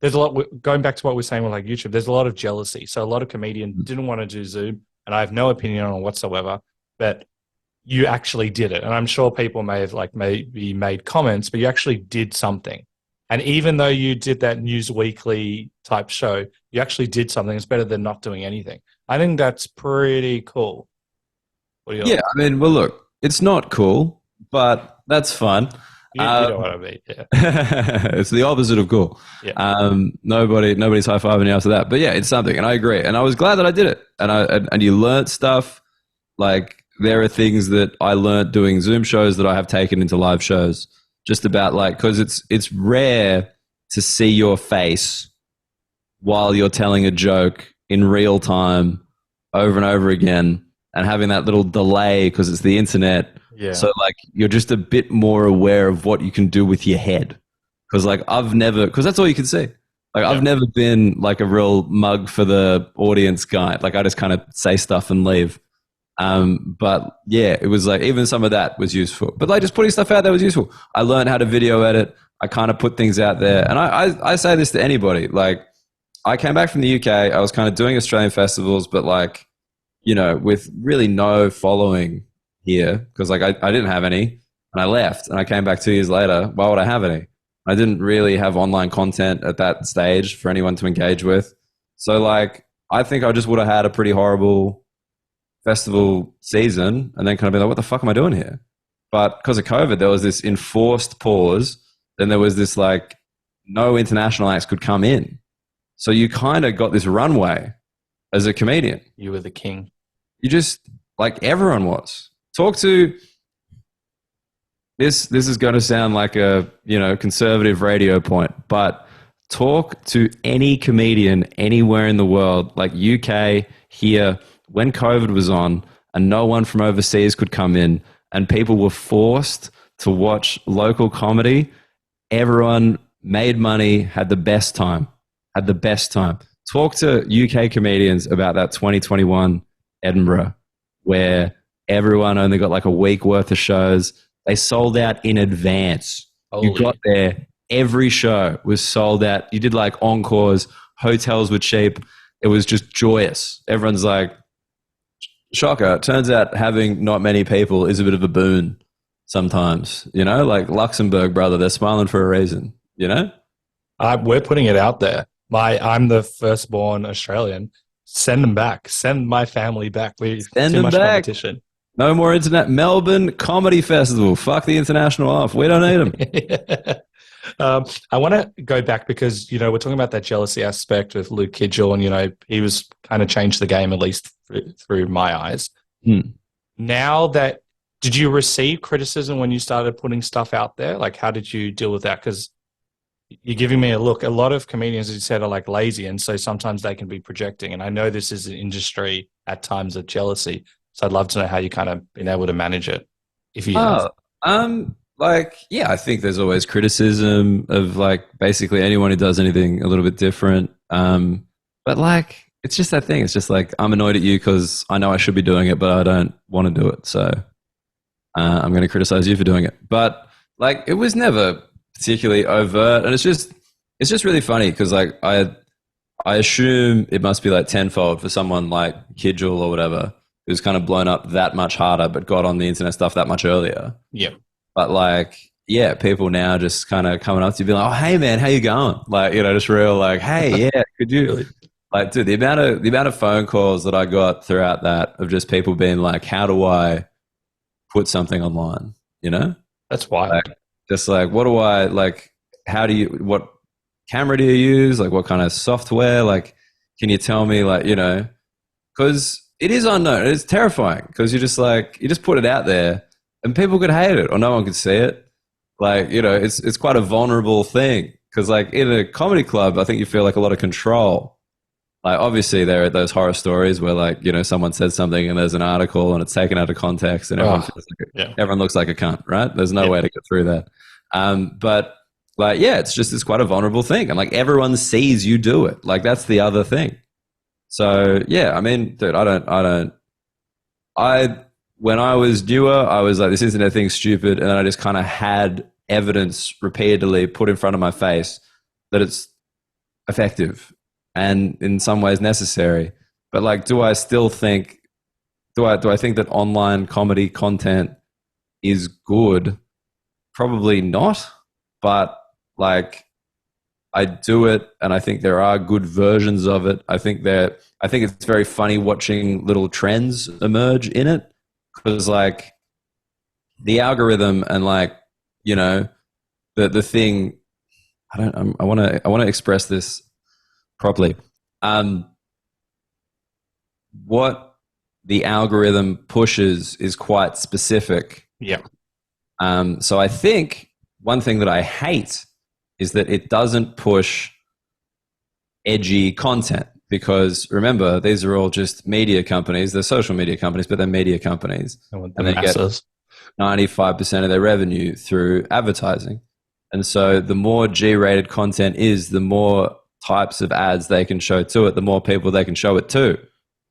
there's a lot, going back to what we're saying with like YouTube, there's a lot of jealousy. So a lot of comedians didn't want to do Zoom and I have no opinion on it whatsoever, but you actually did it. And I'm sure people may have maybe made comments, but you actually did something. And even though you did that News Weekly type show, you actually did something. It's better than not doing anything. I think that's pretty cool. What do you Yeah, I mean, well, look, it's not cool, but that's fun. you know what I mean? Yeah. It's the opposite of cool. Yeah. Nobody's high fiving you after that. But yeah, it's something, and I agree. And I was glad that I did it. And you learnt stuff. Like there are things that I learnt doing Zoom shows that I have taken into live shows. Just about like because it's rare to see your face while you're telling a joke in real time over and over again, and having that little delay because it's the internet. Yeah. So like you're just a bit more aware of what you can do with your head. Because like because that's all you can see. Like I've never been like a real mug for the audience guy. Like I just kind of say stuff and leave. But yeah, it was like even some of that was useful. But like just putting stuff out there was useful. I learned how to video edit. I kind of put things out there, and I say this to anybody. Like I came back from the UK. I was kind of doing Australian festivals, but like with really no following here because like I didn't have any, and I left, and I came back 2 years later. Why would I have any? I didn't really have online content at that stage for anyone to engage with. So like I think I just would have had a pretty horrible festival season and then kind of be like, what the fuck am I doing here? But because of COVID, there was this enforced pause. Then there was this like no international acts could come in. So you kind of got this runway as a comedian. You were the king. You just like everyone was. Talk to this is going to sound like a conservative radio point, but talk to any comedian anywhere in the world, like UK, here, when COVID was on and no one from overseas could come in and people were forced to watch local comedy, everyone made money, had the best time. Talk to UK comedians about that 2021 Edinburgh where everyone only got like a week worth of shows. They sold out in advance. Holy. You got there, every show was sold out. You did like encores, hotels were cheap. It was just joyous. Everyone's like, shocker. Turns out having not many people is a bit of a boon sometimes, like Luxembourg, brother, they're smiling for a reason, We're putting it out there. I'm the firstborn Australian. Send them back. Send my family back. There's too much competition. No more internet. Melbourne Comedy Festival. Fuck the international off. We don't need them. I want to go back because, we're talking about that jealousy aspect with Luke Kidgel and, he was kind of changed the game, at least through my eyes. Now did you receive criticism when you started putting stuff out there? Like, how did you deal with that? Because you're giving me a look. A lot of comedians, as you said, are like lazy. And so sometimes they can be projecting. And I know this is an industry at times of jealousy. So I'd love to know how you kind of been able to manage it. If you have. I think there's always criticism of like basically anyone who does anything a little bit different. But like, it's just that thing. It's just like, I'm annoyed at you because I know I should be doing it, but I don't want to do it. So I'm going to criticize you for doing it. But like, it was never particularly overt. And it's just really funny because like, I assume it must be like tenfold for someone like Kidgel or whatever, who's kind of blown up that much harder, but got on the internet stuff that much earlier. Yeah. But like, yeah, people now just kind of coming up to you, being like, "Oh, hey man, how you going?" Like, just real like, "Hey, yeah, could you?" Like, dude, the amount of phone calls that I got throughout that of just people being like, "How do I put something online?" That's wild. Like, just like, what do I like? What camera do you use? Like, what kind of software? Like, can you tell me? Like, because it is unknown. It's terrifying because you just put it out there and people could hate it or no one could see it. Like, it's quite a vulnerable thing because like in a comedy club, I think you feel like a lot of control. Like obviously there are those horror stories where like, someone says something and there's an article and it's taken out of context and everyone looks like a cunt, right? There's no way to get through that. But like, yeah, it's quite a vulnerable thing. And like everyone sees you do it. Like that's the other thing. So yeah, I mean, dude, when I was newer, I was like, this internet thing's stupid. And then I just kind of had evidence repeatedly put in front of my face that it's effective and in some ways necessary. But like, do I think that online comedy content is good? Probably not. But like, I do it, and I think there are good versions of it. I think it's very funny watching little trends emerge in it, because like the algorithm and like, you know, the thing. I want to express this properly. What the algorithm pushes is quite specific. Yeah. So I think one thing that I hate is that it doesn't push edgy content, because remember, these are all just media companies. They're social media companies, but they're media companies. And they get 95% of their revenue through advertising. And so the more G-rated content is, the more types of ads they can show to it, the more people they can show it to.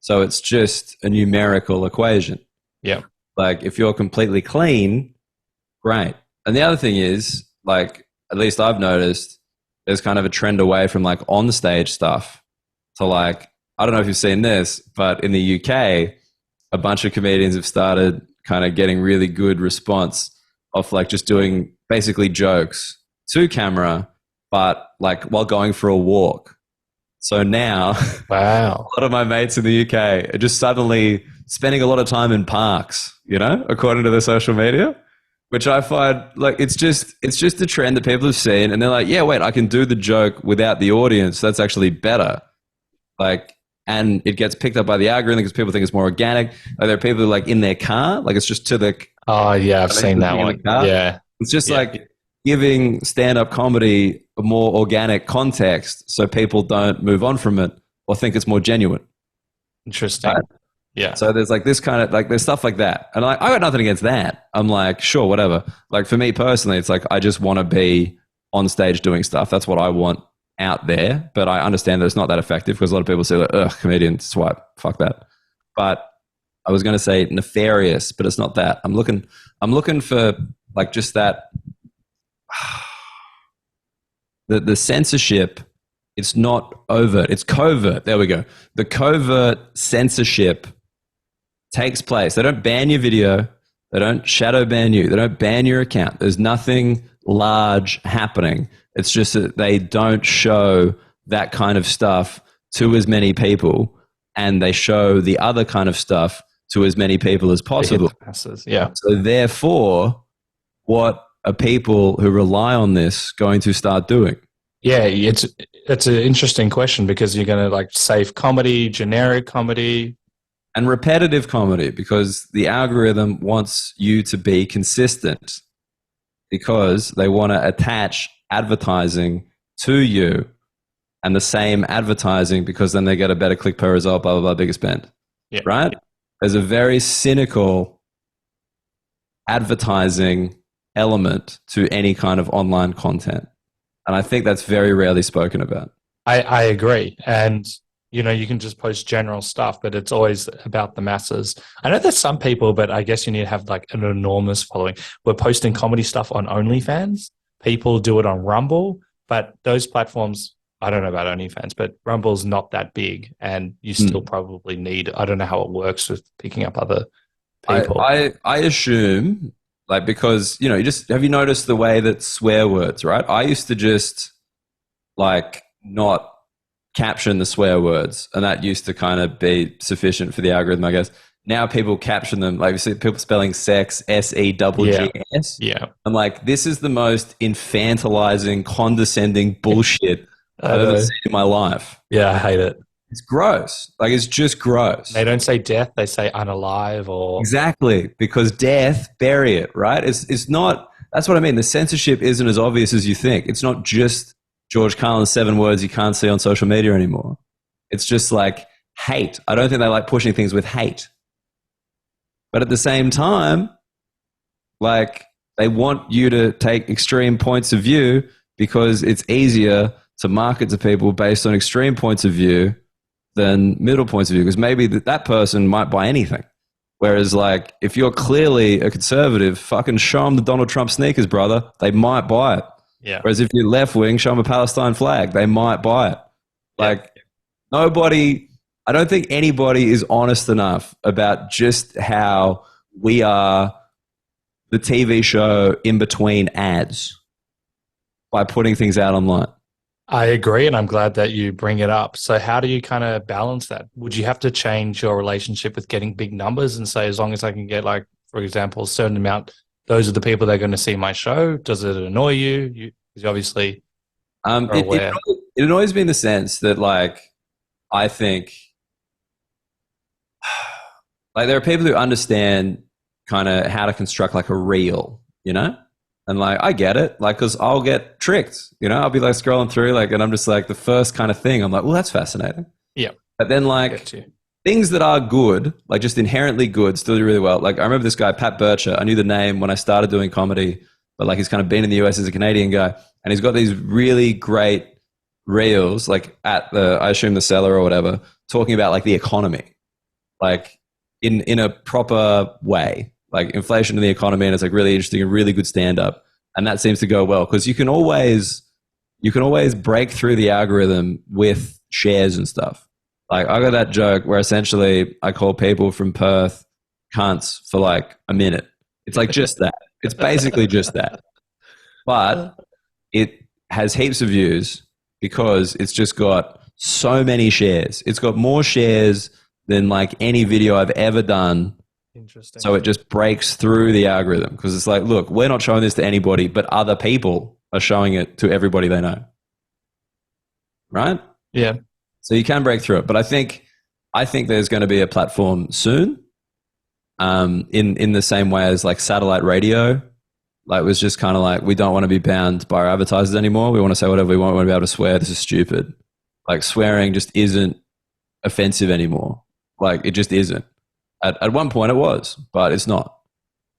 So it's just a numerical equation. Yeah. Like if you're completely clean, great. And the other thing is, like, at least I've noticed, there's kind of a trend away from like on stage stuff to like, I don't know if you've seen this, but in the UK, a bunch of comedians have started kind of getting really good response of like just doing basically jokes to camera, but like while going for a walk. So now wow, a lot of my mates in the UK are just suddenly spending a lot of time in parks, you know, according to their social media, which I find like it's just a trend that people have seen, and they're like, yeah, wait, I can do the joke without the audience. That's actually better. Like, and it gets picked up by the algorithm because people think it's more organic. Like, there are people who like in their car, like it's just to the. Oh yeah, I've seen that one. Yeah, it's just like giving stand-up comedy a more organic context, so people don't move on from it or think it's more genuine. Interesting. Right? Yeah. So there's like this kind of like there's stuff like that, and I got nothing against that. I'm like, sure, whatever. Like for me personally, it's like I just want to be on stage doing stuff. That's what I want out there. But I understand that it's not that effective because a lot of people say, like, ugh, comedian, swipe, fuck that. But I was going to say nefarious, but it's not that. I'm looking for like just that. The censorship, it's not overt, it's covert. There we go. The covert censorship takes place. They don't ban your video. They don't shadow ban you. They don't ban your account. There's nothing large happening. It's just that they don't show that kind of stuff to as many people, and they show the other kind of stuff to as many people as possible. Yeah. So therefore, what are people who rely on this going to start doing? Yeah, it's an interesting question because you're going to like save comedy, generic comedy, and repetitive comedy, because the algorithm wants you to be consistent, because they want to attach advertising to you and the same advertising, because then they get a better click per result, blah, blah, blah, bigger spend. Yeah. Right? There's a very cynical advertising element to any kind of online content. And I think that's very rarely spoken about. I agree. And, you know, you can just post general stuff, but it's always about the masses. I know there's some people, but I guess you need to have like an enormous following. We're posting comedy stuff on OnlyFans. People do it on Rumble, but those platforms, I don't know about OnlyFans, but Rumble's not that big, and you still probably need, I don't know how it works with picking up other people. I assume, like, because, you know, have you noticed the way that swear words, right? I used to just like not caption the swear words, and that used to kind of be sufficient for the algorithm, I guess. Now people caption them, like you see people spelling sex, S-E-G-G-S. Yeah. I'm like, this is the most infantilizing, condescending bullshit I've ever seen in my life. Yeah, I hate it. It's gross. Like, it's just gross. They don't say death, they say unalive or... Exactly, because death, bury it, right? It's not... That's what I mean. The censorship isn't as obvious as you think. It's not just George Carlin's 7 words you can't see on social media anymore. It's just like hate. I don't think they like pushing things with hate. But at the same time, like, they want you to take extreme points of view because it's easier to market to people based on extreme points of view than middle points of view, because maybe that person might buy anything. Whereas, like, if you're clearly a conservative, fucking show them the Donald Trump sneakers, brother. They might buy it. Yeah. Whereas if you're left wing, show them a Palestine flag. They might buy it. Like, nobody, I don't think anybody is honest enough about just how we are the TV show in between ads by putting things out online. I agree, and I'm glad that you bring it up. So how do you kind of balance that? Would you have to change your relationship with getting big numbers and say, as long as I can get, like, for example, a certain amount, those are the people that are going to see my show? Does it annoy you? Because you obviously are aware. It annoys me in the sense that, like, I think like there are people who understand kind of how to construct like a reel, you know? And like, I get it, like, cause I'll get tricked, you know, I'll be like scrolling through, like, and I'm just like the first kind of thing. I'm like, well, that's fascinating. Yeah. But then like things that are good, like just inherently good, still do really well. Like I remember this guy, Pat Bircher. I knew the name when I started doing comedy, but like he's kind of been in the US as a Canadian guy, and he's got these really great reels, like at the, I assume the Cellar or whatever, talking about like the economy, like in a proper way, like inflation in the economy, and it's like really interesting and really good stand up, and that seems to go well because you can always break through the algorithm with shares and stuff. Like I got that joke where essentially I call people from Perth cunts for like a minute. It's like just that. It's basically just that. But it has heaps of views because it's just got so many shares. It's got more shares than like any video I've ever done. Interesting. So it just breaks through the algorithm because it's like, look, we're not showing this to anybody, but other people are showing it to everybody they know. Right? Yeah. So you can break through it. But I think there's going to be a platform soon in the same way as like satellite radio. Like it was just kind of like, we don't want to be bound by our advertisers anymore. We want to say whatever we want. We want to be able to swear. This is stupid. Like swearing just isn't offensive anymore. Like it just isn't. At one point it was, but it's not.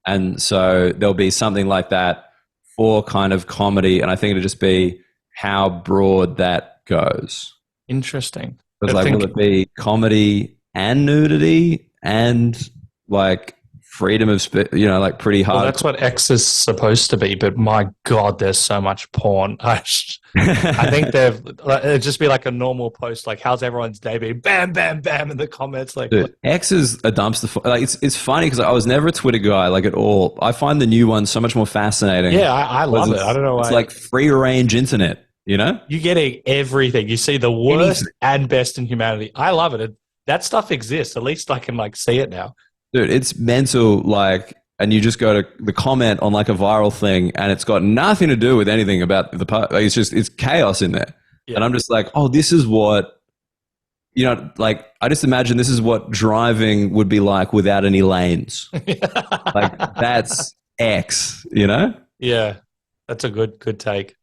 And so there'll be something like that for kind of comedy. And I think it'll just be how broad that goes. Interesting. Because like, will it be comedy and nudity and like freedom of like pretty hard? Well, that's what X is supposed to be, but my God, there's so much porn. I think it'd just be like a normal post, like how's everyone's day been? Bam, bam, bam in the comments. Like, dude, X is a dumpster. Like it's funny because I was never a Twitter guy like at all. I find the new one so much more fascinating. Yeah, I love it. I don't know why. It's like free range internet. You know, you're getting everything. You see the worst and best in humanity. I love it. That stuff exists. At least I can like see it now. Dude, it's mental. Like, and you just go to the comment on like a viral thing, and it's got nothing to do with anything about the part. Like, it's chaos in there. Yeah. And I'm just like, oh, this is what, like I just imagine this is what driving would be like without any lanes. Like that's X. Yeah, that's a good take.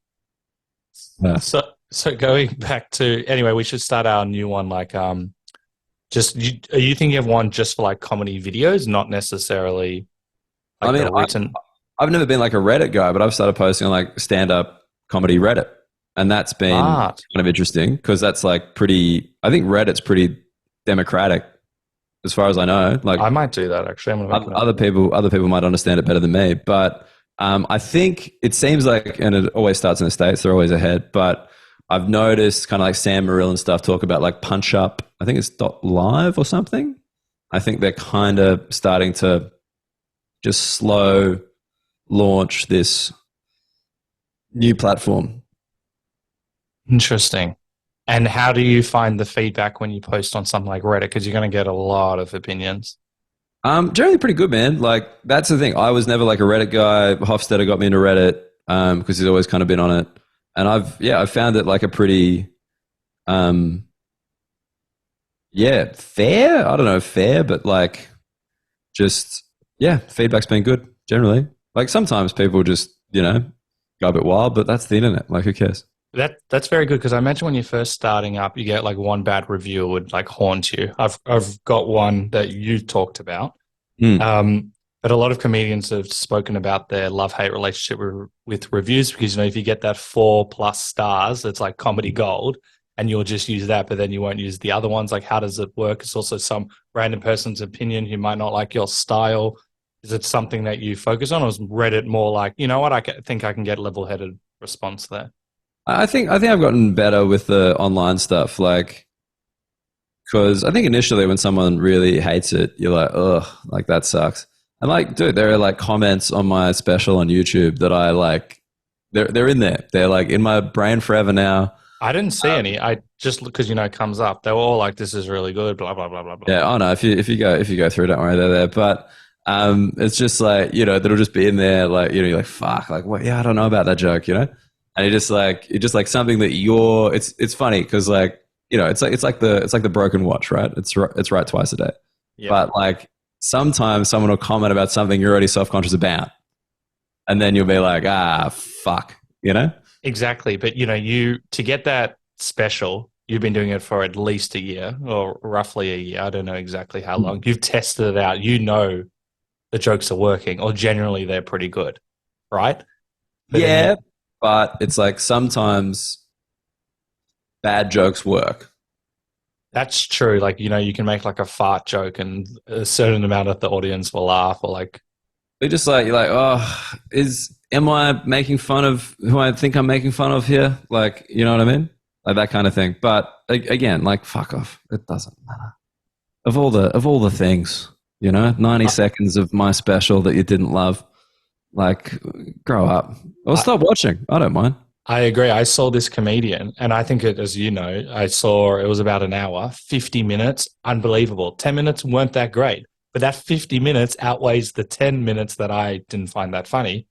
Yeah. So going back to, anyway, we should start our new one. Like, are you thinking of one just for like comedy videos, not necessarily? Like I've never been like a Reddit guy, but I've started posting on like stand-up comedy Reddit, and that's been kind of interesting because that's like pretty. I think Reddit's pretty democratic, as far as I know. Like, I might do that actually. Other people might understand it better than me, but. I think it seems like, and it always starts in the States, they're always ahead, but I've noticed kind of like Sam Morril and stuff talk about like Punch Up. I think it's .live or something. I think they're kind of starting to just slow launch this new platform. Interesting. And how do you find the feedback when you post on something like Reddit? Because you're going to get a lot of opinions. Generally pretty good, man. Like that's the thing. I was never like a Reddit guy. Hofstadter got me into Reddit because he's always kind of been on it, and I've found it like a pretty, fair. I don't know, fair, but like, just feedback's been good generally. Like sometimes people just go a bit wild, but that's the internet. Like who cares? That's very good because I imagine when you're first starting up, you get like one bad review would like haunt you. I've got one that you talked about, but a lot of comedians have spoken about their love-hate relationship with reviews because if you get that 4+ stars, it's like comedy gold, and you'll just use that, but then you won't use the other ones. Like, how does it work? It's also some random person's opinion who might not like your style. Is it something that you focus on, or is Reddit more like, I think I can get level-headed response there? I think I've gotten better with the online stuff, like, because I think initially when someone really hates it, you're like, ugh, like that sucks. And like, dude, there are like comments on my special on YouTube that I like, they're in there. They're like in my brain forever now. I didn't see any. I just because it comes up. They were all like, "This is really good." Blah blah blah blah blah. Yeah, oh no, if you go through, don't worry, they're there. But it's just like, that'll just be in there, like, you're like, fuck, like, what? Yeah, I don't know about that joke, and you're just like something that it's funny because, like, it's like the broken watch, right? It's right twice a day. Yeah. But like sometimes someone will comment about something you're already self-conscious about, and then you'll be like, fuck, Exactly. But you to get that special, you've been doing it for at least a year or roughly a year. I don't know exactly how long. You've tested it out. The jokes are working, or generally they're pretty good, right? But but it's like sometimes bad jokes work. that's true. Like, you can make like a fart joke and a certain amount of the audience will laugh, or like They're just like, you're like, oh, am I making fun of who I think I'm making fun of here? Like, you know what I mean? Like that kind of thing. But again, like, fuck off. It doesn't matter. Of all the things, 90 seconds of my special that you didn't love, like, grow up or stop watching. I don't mind. I agree. I saw this comedian, and I think as I saw it was about an hour, 50 minutes, unbelievable. 10 minutes weren't that great, but that 50 minutes outweighs the 10 minutes that I didn't find that funny.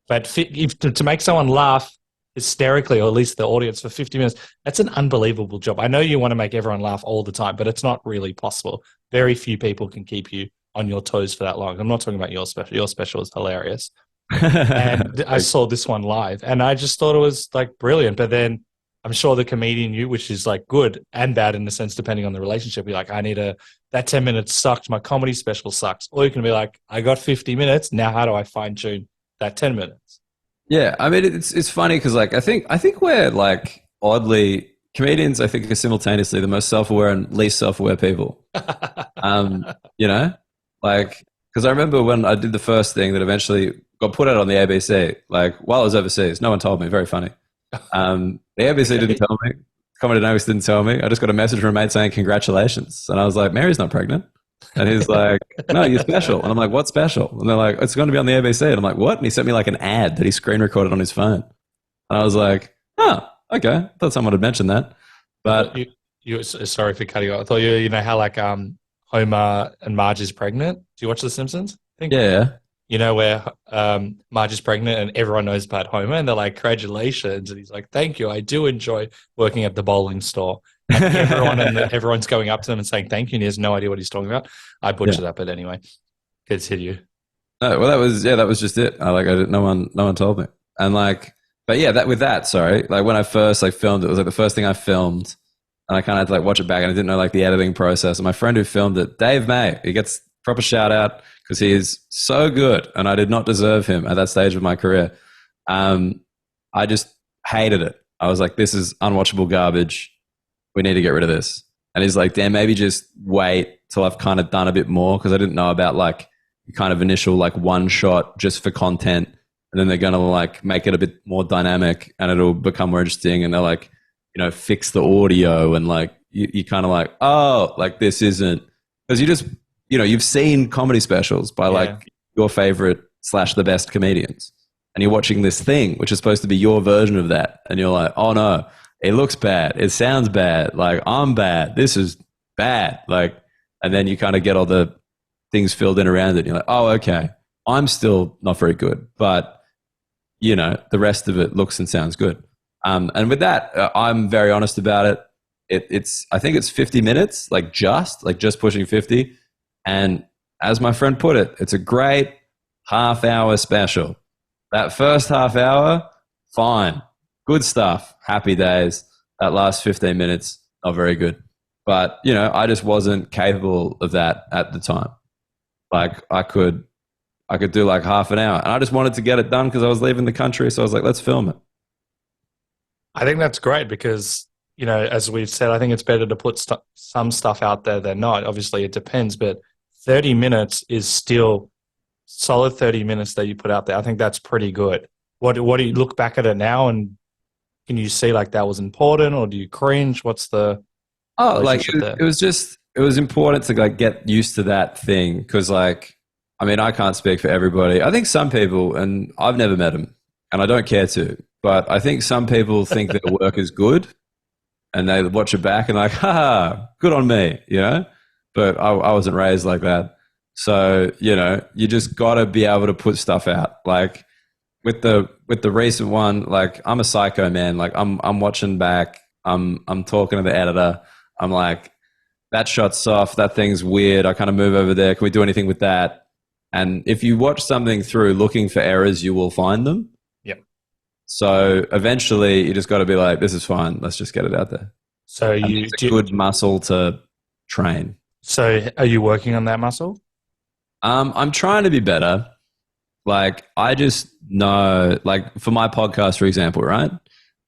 But to make someone laugh hysterically, or at least the audience, for 50 minutes, that's an unbelievable job. I know you want to make everyone laugh all the time, but it's not really possible. Very few people can keep you on your toes for that long. I'm not talking about your special. Your special is hilarious. And I saw this one live, and I just thought it was like brilliant. But then I'm sure the comedian which is like good and bad in a sense, depending on the relationship, be like, that 10 minutes sucked. My comedy special sucks. Or you can be like, I got 50 minutes. Now how do I fine tune that 10 minutes? Yeah, I mean, it's funny because, like, I think we're, like, oddly, comedians, I think, are simultaneously the most self-aware and least self-aware people. Like, because I remember when I did the first thing that eventually got put out on the ABC, like, while I was overseas. No one told me. Very funny. The ABC didn't tell me. Comedy Notes didn't tell me. I just got a message from a mate saying congratulations, and I was like, Mary's not pregnant. And he's like, no, you're special. And I'm like, what's special? And they're like, it's going to be on the ABC. And I'm like, what? And he sent me like an ad that he screen recorded on his phone. And I was like, oh, okay. I thought someone had mentioned that. But sorry for cutting you off. I thought how like Homer and Marge is pregnant. Do you watch The Simpsons? Yeah. Where Marge is pregnant and everyone knows about Homer, and they're like, congratulations. And he's like, thank you. I do enjoy working at the bowling store. And everyone's going up to him and saying thank you, and he has no idea what he's talking about. I butchered that, but anyway, continue. No, well, that was just it. No one told me. And like, but yeah, sorry. Like when I first filmed it was like the first thing I filmed, and I kind of had to like watch it back, and I didn't know like the editing process. And my friend who filmed it, Dave May, he gets proper shout out because he is so good, and I did not deserve him at that stage of my career. I just hated it. I was like, this is unwatchable garbage. We need to get rid of this. And he's like, Dan, maybe just wait till I've kind of done a bit more, because I didn't know about like kind of initial like one shot just for content, and then they're going to like make it a bit more dynamic and it'll become more interesting, and they're like, fix the audio, and like you kind of like, oh, like this isn't, because you just, you've seen comedy specials by like your favorite / the best comedians, and you're watching this thing which is supposed to be your version of that, and you're like, oh no, it looks bad, it sounds bad, like I'm bad, this is bad, like, and then you kind of get all the things filled in around it, and you're like, oh, okay, I'm still not very good, but the rest of it looks and sounds good. And with that, I'm very honest about it. I think it's 50 minutes, like just pushing 50. And as my friend put it, it's a great half-hour special. That first half hour, fine, good stuff, happy days. That last 15 minutes, not very good. But, I just wasn't capable of that at the time. Like I could do like half an hour, and I just wanted to get it done because I was leaving the country. So I was like, let's film it. I think that's great because, as we've said, I think it's better to put some stuff out there than not. Obviously, it depends, but 30 minutes is still solid 30 minutes that you put out there. I think that's pretty good. What do you look back at it now, and can you see like that was important, or do you cringe? What's the it was important to like get used to that thing, because like, I mean, I can't speak for everybody. I think some people, and I've never met them and I don't care to, but I think some people think their work is good and they watch it back and like, haha, good on me, you know? But I wasn't raised like that. So, you know, you just got to be able to put stuff out. Like with the recent one, like I'm a psycho, man. Like I'm watching back. I'm talking to the editor. I'm like, that shot's off. That thing's weird. I kind of move over there. Can we do anything with that? And if you watch something through looking for errors, you will find them. Yep. So eventually you just got to be like, this is fine. Let's just get it out there. So it's a good muscle to train. So are you working on that muscle? I'm trying to be better. Like I just know, like for my podcast, for example, right?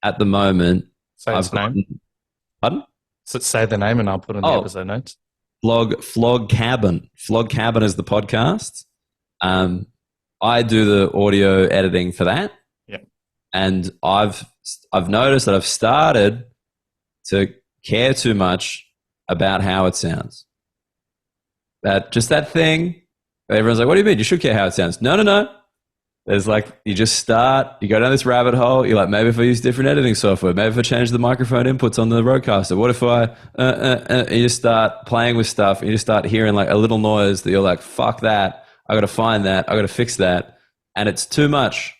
At the moment, Say its name. Pardon? So say the name and I'll put in the episode notes. Flog Cabin. Flog Cabin is the podcast. I do the audio editing for that. Yep. And I've noticed that I've started to care too much about how it sounds. That thing, everyone's like, what do you mean? You should care how it sounds. No. There's like, you go down this rabbit hole. You're like, maybe if I use different editing software, maybe if I change the microphone inputs on the roadcaster, what if you just start playing with stuff and you just start hearing like a little noise that you're like, fuck that. I got to find that. I got to fix that. And it's too much.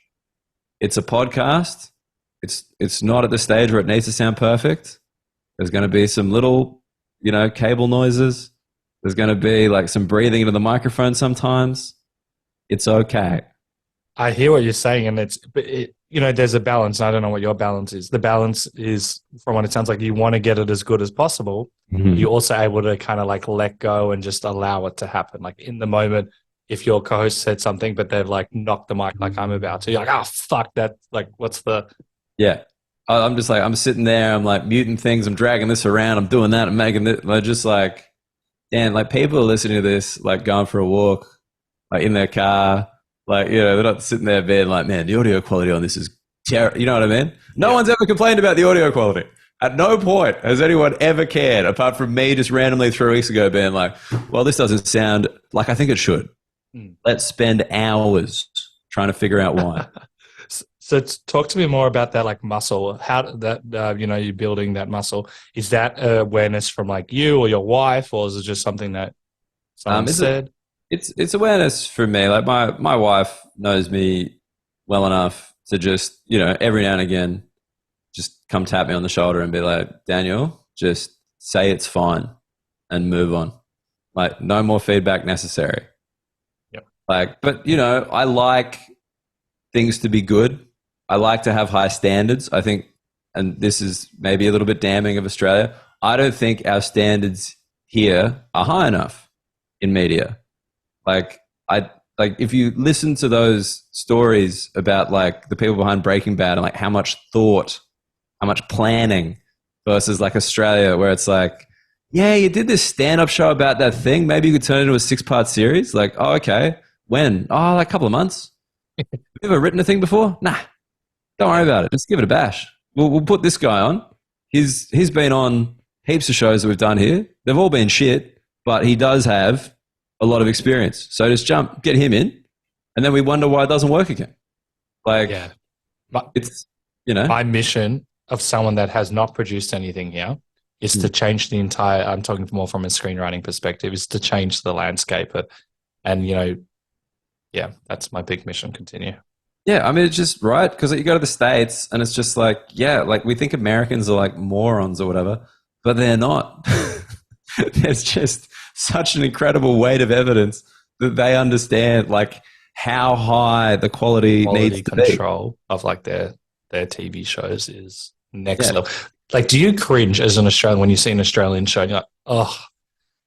It's a podcast. It's not at the stage where it needs to sound perfect. There's going to be some little, you know, cable noises. There's going to be like some breathing into the microphone sometimes. It's okay. I hear what you're saying, and there's a balance. I don't know what your balance is. The balance is, from what it sounds like, you want to get it as good as possible. Mm-hmm. You're also able to kind of like let go and just allow it to happen. Like in the moment, if your co-host said something, but they've like knocked the mic like I'm about to, you're like, oh, fuck that. Like, what's the... Yeah. I'm just like, I'm sitting there, I'm like muting things, I'm dragging this around, I'm doing that, I'm making this. I'm just like, damn, like people are listening to this, like going for a walk, like in their car. Like, you know, they're not sitting there being like, man, the audio quality on this is terrible. You know what I mean? No one's ever complained about the audio quality. At no point has anyone ever cared, apart from me just randomly 3 weeks ago being like, well, this doesn't sound like I think it should. Let's spend hours trying to figure out why. So talk to me more about that, like muscle. How that you're building that muscle. Is that awareness from like you or your wife, or is it just something that someone said? It's awareness for me. Like my wife knows me well enough to just, you know, every now and again, just come tap me on the shoulder and be like, Daniel, just say it's fine and move on. Like no more feedback necessary. Yep. Like, but you know, I like things to be good. I like to have high standards. I think, and this is maybe a little bit damning of Australia, I don't think our standards here are high enough in media. Like if you listen to those stories about like the people behind Breaking Bad and like how much thought, how much planning versus like Australia where it's like, yeah, you did this stand-up show about that thing. Maybe you could turn it into a 6-part series. Like, oh, okay. When? Oh, like a couple of months. Have you ever written a thing before? Nah. Don't worry about it. Just give it a bash. We'll put this guy on. He's been on heaps of shows that we've done here. They've all been shit, but he does have a lot of experience. So just get him in, and then we wonder why it doesn't work again. Like, yeah. It's, you know. My mission of someone that has not produced anything here is to change the entire, I'm talking more from a screenwriting perspective, is to change the landscape. And, you know, yeah, that's my big mission. Continue. Yeah, I mean, it's just right because you go to the States and it's just like, yeah, like we think Americans are like morons or whatever, but they're not. There's just such an incredible weight of evidence that they understand like how high the quality needs to control of like their TV shows is next level. Like, do you cringe as an Australian when you see an Australian show and you're like, oh,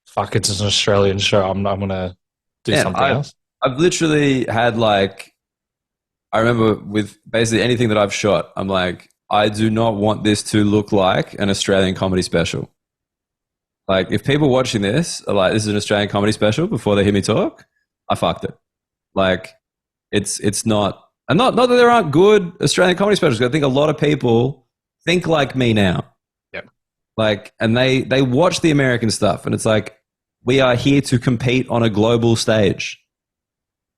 fuck, it's an Australian show. I'm going to do something else? I've literally had like, I remember with basically anything that I've shot, I'm like, I do not want this to look like an Australian comedy special. Like, if people watching this are like, this is an Australian comedy special before they hear me talk, I fucked it. Like, it's not, and not that there aren't good Australian comedy specials. I think a lot of people think like me now. Yep. Like, and they watch the American stuff, and it's like, we are here to compete on a global stage.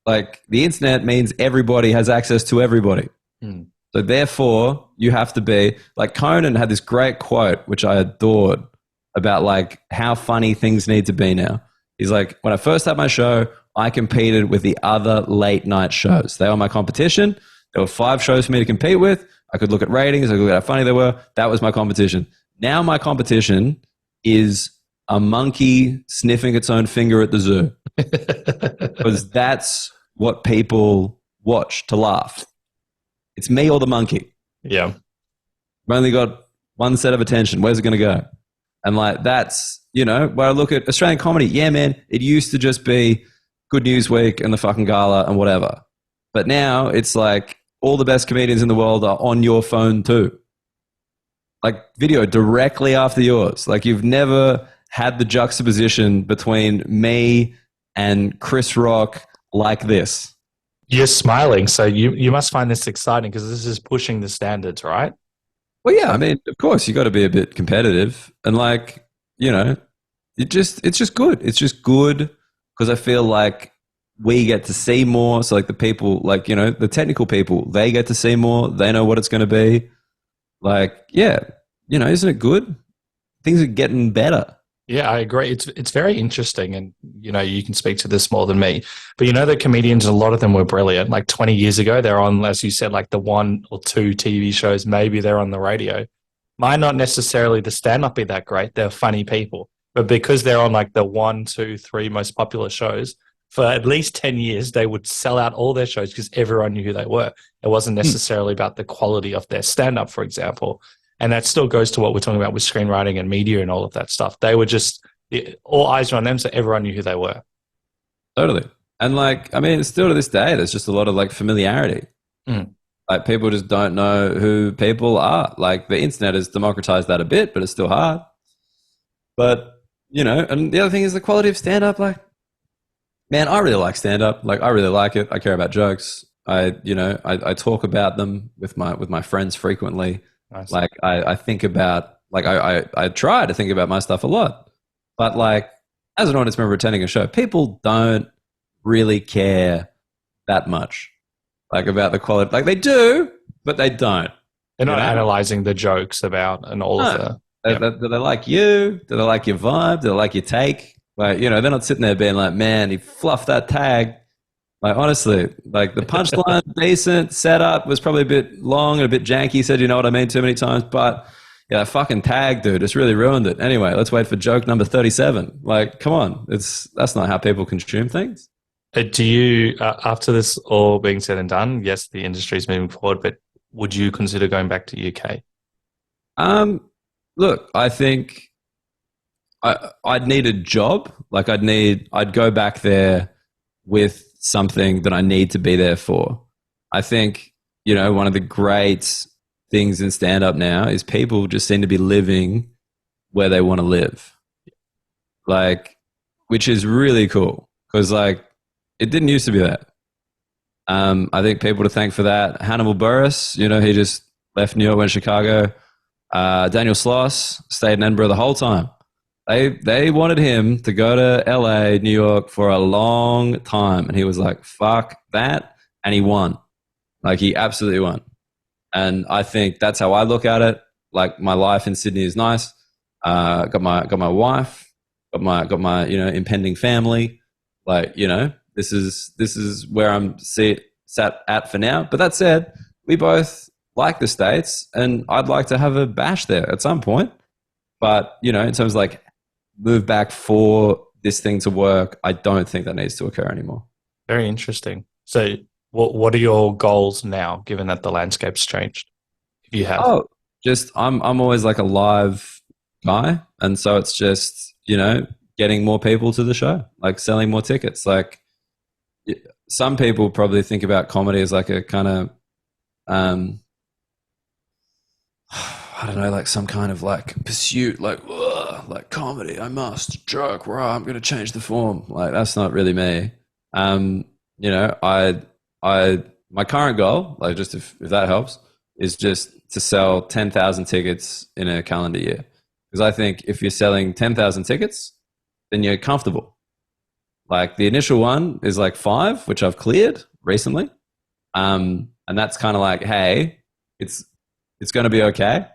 Like, the internet means everybody has access to everybody. So So therefore, you have to be like Conan had this great quote, which I adored, about like how funny things need to be now. He's like, when I first had my show, I competed with the other late night shows. They were my competition. There were 5 shows for me to compete with. I could look at ratings. I could look at how funny they were. That was my competition. Now my competition is a monkey sniffing its own finger at the zoo. Because that's what people watch to laugh. It's me or the monkey. Yeah. I've only got one set of attention. Where's it going to go? And like that's, when I look at Australian comedy, yeah, man, it used to just be Good News Week and the fucking gala and whatever. But now it's like all the best comedians in the world are on your phone too. Like video directly after yours. Like you've never had the juxtaposition between me and Chris Rock like this. You're smiling, so you must find this exciting because this is pushing the standards, right? Well, yeah, I mean, of course, you got to be a bit competitive, and like, it's just good. It's just good because I feel like we get to see more. So like the people, like the technical people, they get to see more. They know what it's going to be. Like, yeah, isn't it good? Things are getting better. Yeah, I agree. It's very interesting, and you can speak to this more than me. But the comedians, a lot of them were brilliant. Like 20 years ago, they're on, as you said, like the 1 or 2 TV shows. Maybe they're on the radio. Might not necessarily the stand-up be that great. They're funny people, but because they're on like the 1, 2, 3 most popular shows for at least 10 years, they would sell out all their shows because everyone knew who they were. It wasn't necessarily about the quality of their stand-up, for example. And that still goes to what we're talking about with screenwriting and media and all of that stuff. They were just, all eyes were on them, so everyone knew who they were. Totally. And like, I mean, still to this day, there's just a lot of like familiarity. Mm. Like people just don't know who people are. Like the internet has democratized that a bit, but it's still hard. But, and the other thing is the quality of stand-up. Like, man, I really like stand-up. Like, I really like it. I care about jokes. I talk about them with my friends frequently. Nice. Like I think about, like I try to think about my stuff a lot, but like as an audience member attending a show, people don't really care that much, like about the quality. Like they do, but they don't. They're not analyzing the jokes about and all of the. Do they like you? Do they like your vibe? Do they like your take? Like they're not sitting there being like, man, he fluffed that tag. Like honestly, like the punchline, decent setup was probably a bit long and a bit janky. Said, you know what I mean, too many times. But yeah, that fucking tag, dude, just really ruined it. Anyway, let's wait for joke number 37. Like, come on, that's not how people consume things. Do you, after this all being said and done, yes, the industry is moving forward, but would you consider going back to UK? Look, I think I'd need a job. Like I'd go back there with something that I need to be there for. I think, one of the great things in stand-up now is people just seem to be living where they want to live. Like, which is really cool because like it didn't used to be that. I think people to thank for that. Hannibal Buress, he just left New York, went to Chicago. Daniel Sloss stayed in Edinburgh the whole time. They wanted him to go to LA, New York for a long time. And he was like, fuck that. And he won. Like he absolutely won. And I think that's how I look at it. Like my life in Sydney is nice. Got my wife, got my impending family. Like, this is where I'm sat at for now. But that said, we both like the States and I'd like to have a bash there at some point. But, in terms of like move back for this thing to work, I don't think that needs to occur anymore. Very interesting. So what are your goals now, given that the landscape's changed? If you have. Oh, just I'm always like a live guy. And so it's just, getting more people to the show, like selling more tickets. Like some people probably think about comedy as like a kind of, I don't know, like some kind of like pursuit, like comedy, I must joke, right? I'm going to change the form. Like that's not really me. My current goal, like just if that helps, is just to sell 10,000 tickets in a calendar year. Because I think if you're selling 10,000 tickets, then you're comfortable. Like the initial one is like 5, which I've cleared recently. And that's kind of like, hey, it's going to be okay.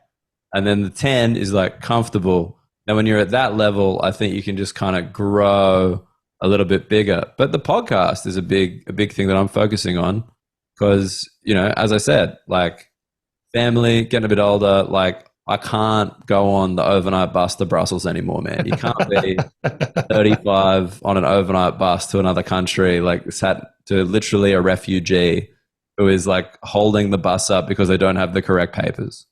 And then the 10 is like comfortable. Now, when you're at that level, I think you can just kind of grow a little bit bigger. But the podcast is a big thing that I'm focusing on because, you know, as I said, like family, getting a bit older, like I can't go on the overnight bus to Brussels anymore, man. You can't be 35 on an overnight bus to another country, like sat to literally a refugee who is like holding the bus up because they don't have the correct papers.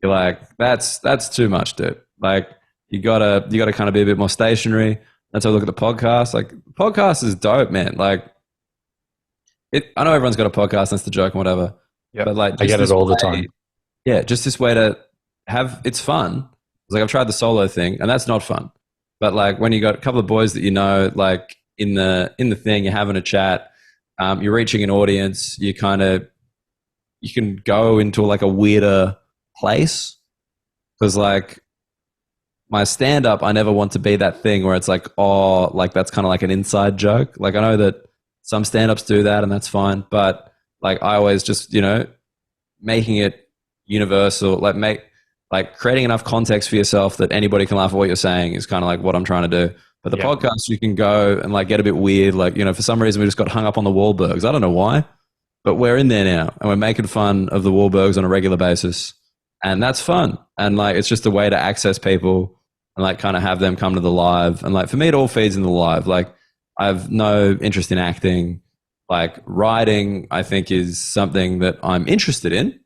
You're like, that's too much, dude. Like you gotta kind of be a bit more stationary. That's how I look at the podcast. Like podcast is dope, man. Like I know everyone's got a podcast, that's the joke and whatever. Yeah, but like I get it all the time. Yeah, just this way to have it's fun. It's like I've tried the solo thing and that's not fun. But like when you got a couple of boys that you know, like in the thing, you're having a chat, you're reaching an audience, you can go into like a weirder place. Because like my stand-up, I never want to be that thing where it's like, oh, like that's kind of like an inside joke. Like I know that some stand-ups do that and that's fine. But like I always just, you know, making it universal, like creating enough context for yourself that anybody can laugh at what you're saying is kind of like what I'm trying to do. But the podcast, you can go and like get a bit weird. Like, you know, for some reason we just got hung up on the Wahlbergs. I don't know why, but we're in there now and we're making fun of the Wahlbergs on a regular basis. And that's fun. And like, it's just a way to access people and like kind of have them come to the live. And like, for me, it all feeds in the live. Like I have no interest in acting. Like writing, I think is something that I'm interested in,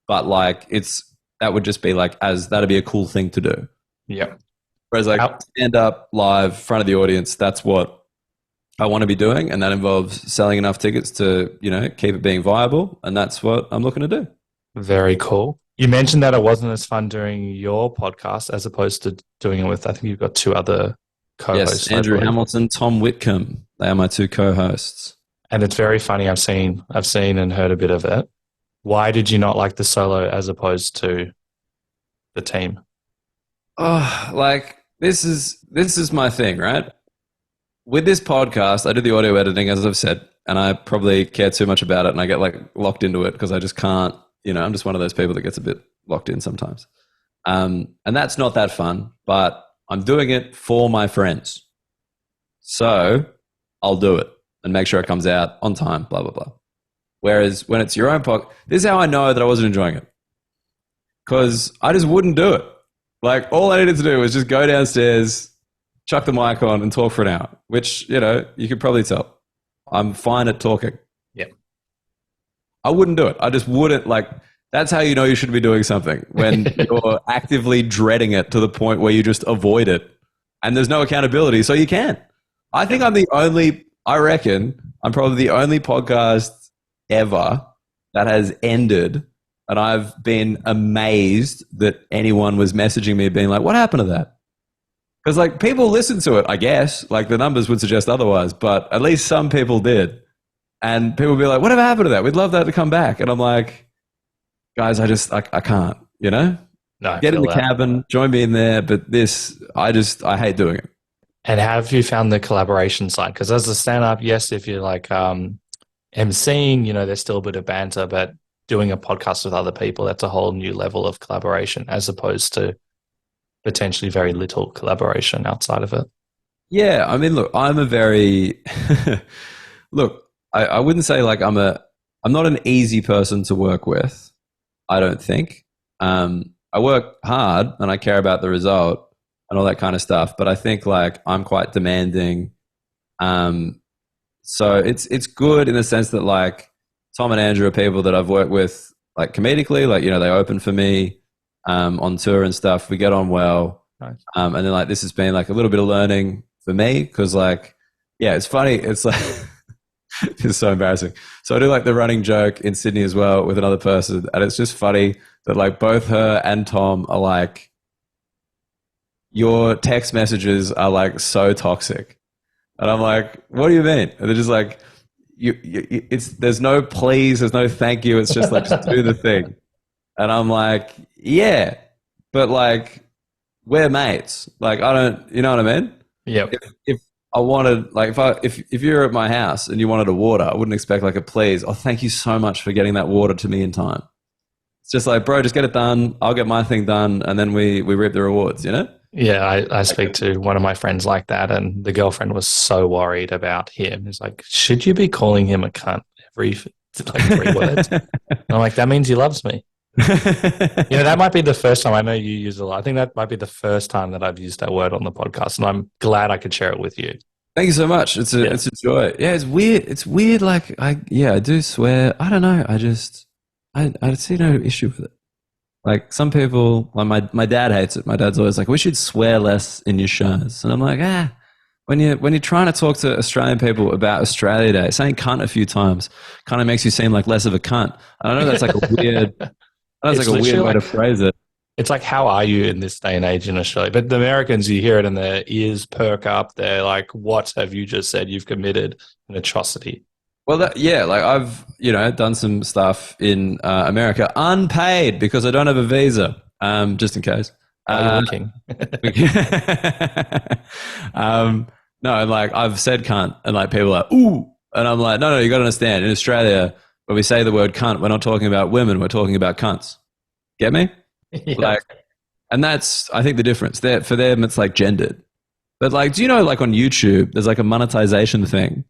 but like that would just be like, that'd be a cool thing to do. Yeah. Whereas like stand up live, front of the audience, that's what I want to be doing. And that involves selling enough tickets to, you know, keep it being viable. And that's what I'm looking to do. Very cool. You mentioned that it wasn't as fun doing your podcast as opposed to doing it with, I think you've got two other co-hosts. Yes, Andrew Hamilton, Tom Whitcomb. They are my two co-hosts. And it's very funny. I've seen and heard a bit of it. Why did you not like the solo as opposed to the team? Oh, like this is my thing, right? With this podcast, I do the audio editing, as I've said, and I probably care too much about it and I get like locked into it because I just can't, you know, I'm just one of those people that gets a bit locked in sometimes. And that's not that fun, but I'm doing it for my friends. So I'll do it and make sure it comes out on time, blah, blah, blah. Whereas when it's your own podcast, this is how I know that I wasn't enjoying it. Because I just wouldn't do it. Like all I needed to do was just go downstairs, chuck the mic on and talk for an hour, which, you know, you could probably tell. I'm fine at talking. Yep. I wouldn't do it. I just wouldn't like, that's how you know you should be doing something when you're actively dreading it to the point where you just avoid it and there's no accountability. So you can. I think I reckon I'm probably the only podcast ever that has ended and I've been amazed that anyone was messaging me being like, what happened to that? Because like people listen to it, I guess, like the numbers would suggest otherwise, but at least some people did. And people would be like, whatever happened to that? We'd love that to come back. And I'm like, guys, I can't, you know? No, get in the cabin, join me in there. But I hate doing it. And how have you found the collaboration side? Because as a stand-up, yes, if you're like emceeing, you know, there's still a bit of banter, but doing a podcast with other people, that's a whole new level of collaboration as opposed to potentially very little collaboration outside of it. Yeah. I mean, look, I'm a very, look, I wouldn't say like I'm not an easy person to work with. I don't think. I work hard and I care about the result and all that kind of stuff, but I think like I'm quite demanding. So it's good in the sense that like Tom and Andrew are people that I've worked with like comedically, like, you know, they open for me on tour and stuff. We get on well. Nice. And then like this has been like a little bit of learning for me because like, yeah, it's funny. It's like, it's so embarrassing. So I do like the running joke in Sydney as well with another person. And it's just funny that like both her and Tom are like, your text messages are like so toxic. And I'm like, what do you mean? And they're just like, there's no please, there's no thank you. It's just like, just do the thing. And I'm like, yeah, but like we're mates. Like I don't, you know what I mean? Yeah. If I wanted, like if you're at my house and you wanted a water, I wouldn't expect like a please. Oh, thank you so much for getting that water to me in time. It's just like, bro, just get it done. I'll get my thing done, and then we reap the rewards, you know? Yeah, I speak to one of my friends like that, and the girlfriend was so worried about him. He's like, should you be calling him a cunt every like 3 words? And I'm like, that means he loves me. That might be the first time. I know you use it a lot. I think that might be the first time that I've used that word on the podcast, and I'm glad I could share it with you. Thank you so much. It's a joy. Yeah, it's weird. It's weird. Like I do swear. I don't know. I see no issue with it. Like some people, like my dad hates it. My dad's always like, we should swear less in your shows. And I'm like, when you're trying to talk to Australian people about Australia Day, saying cunt a few times kind of makes you seem like less of a cunt. And I know that's like a weird, way to phrase it. It's like, how are you in this day and age in Australia? But the Americans, you hear it and their ears perk up. They're like, what have you just said? You've committed an atrocity. Well, like I've, done some stuff in America unpaid because I don't have a visa, just in case. Looking. No, like I've said cunt and like people are like, ooh. And I'm like, no, you got to understand. In Australia, when we say the word cunt, we're not talking about women. We're talking about cunts. Get me? Yeah. Like, and that's, I think, the difference. For them, it's like gendered. But like, do you know, like on YouTube, there's like a monetization thing.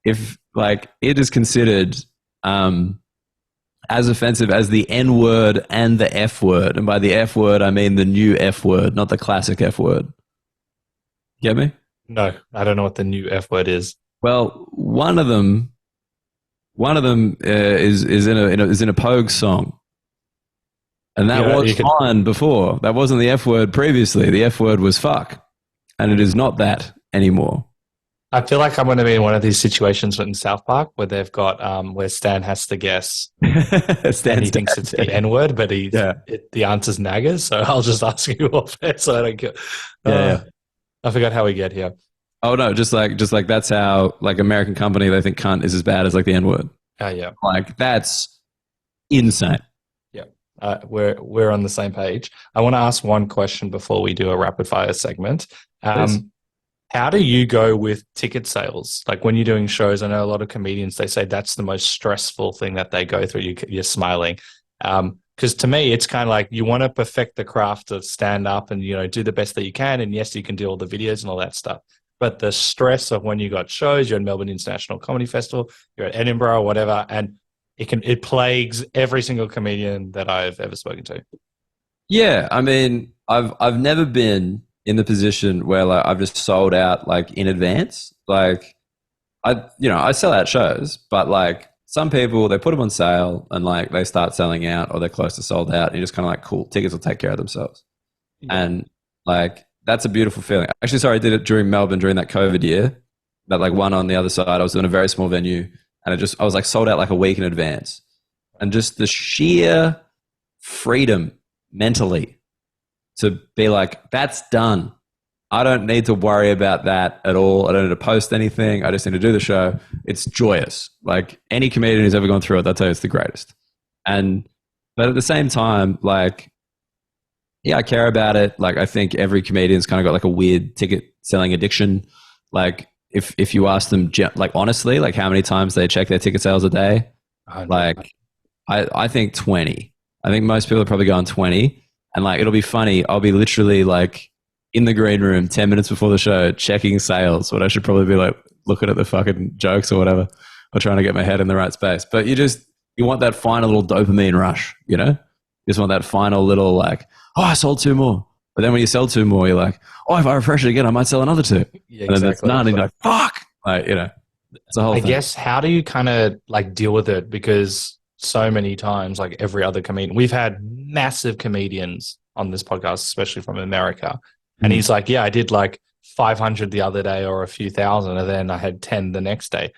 If like it is considered as offensive as the N word and the F word, and by the F word I mean the new F word, not the classic F word. Get me? No, I don't know what the new F word is. Well, one of them is in a Pogue song, and that was fine before. That wasn't the F word previously. The F word was fuck, and it is not that anymore. I feel like I'm going to be in one of these situations in South Park where they've got where Stan has to guess, and he thinks it's the N word, but the answer's naggers. So I'll just ask you off air so I don't get. I forgot how we get here. Oh no, just like that's how like American company, they think cunt is as bad as like the N word. Oh yeah, like that's insane. Yeah, we're on the same page. I want to ask one question before we do a rapid fire segment. How do you go with ticket sales? Like when you're doing shows, I know a lot of comedians, they say that's the most stressful thing that they go through. You're smiling. Because to me, it's kind of like you want to perfect the craft of stand up and, do the best that you can. And yes, you can do all the videos and all that stuff. But the stress of when you got shows, you're at Melbourne International Comedy Festival, you're at Edinburgh or whatever, and it plagues every single comedian that I've ever spoken to. Yeah, I mean, I've never been in the position where like I've just sold out like in advance. Like I sell out shows, but like some people, they put them on sale and like they start selling out or they're close to sold out and you're just kind of like, cool, tickets will take care of themselves. Yeah. And like, that's a beautiful feeling. Actually, sorry, I did it during Melbourne during that COVID year, but like one on the other side, I was in a very small venue and I was like sold out like a week in advance. And just the sheer freedom mentally to be like, that's done. I don't need to worry about that at all. I don't need to post anything. I just need to do the show. It's joyous. Like any comedian who's ever gone through it, they'll tell you it's the greatest. But at the same time, like, yeah, I care about it. Like I think every comedian's kind of got like a weird ticket selling addiction. Like if you ask them like honestly, like how many times they check their ticket sales a day, like I think 20. I think most people are probably going 20. And like, it'll be funny. I'll be literally like in the green room 10 minutes before the show, checking sales, when I should probably be like looking at the fucking jokes or whatever, or trying to get my head in the right space. But you want that final little dopamine rush, You just want that final little like, oh, I sold 2 more. But then when you sell 2 more, you're like, oh, if I refresh it again, I might sell another 2. Yeah, and then it's none, and you're like, fuck. Like, it's a whole thing. I guess, how do you kind of like deal with it? Because so many times, like every other comedian, we've had massive comedians on this podcast, especially from America. And he's like, yeah, I did like 500 the other day or a few thousand, and then I had 10 the next day.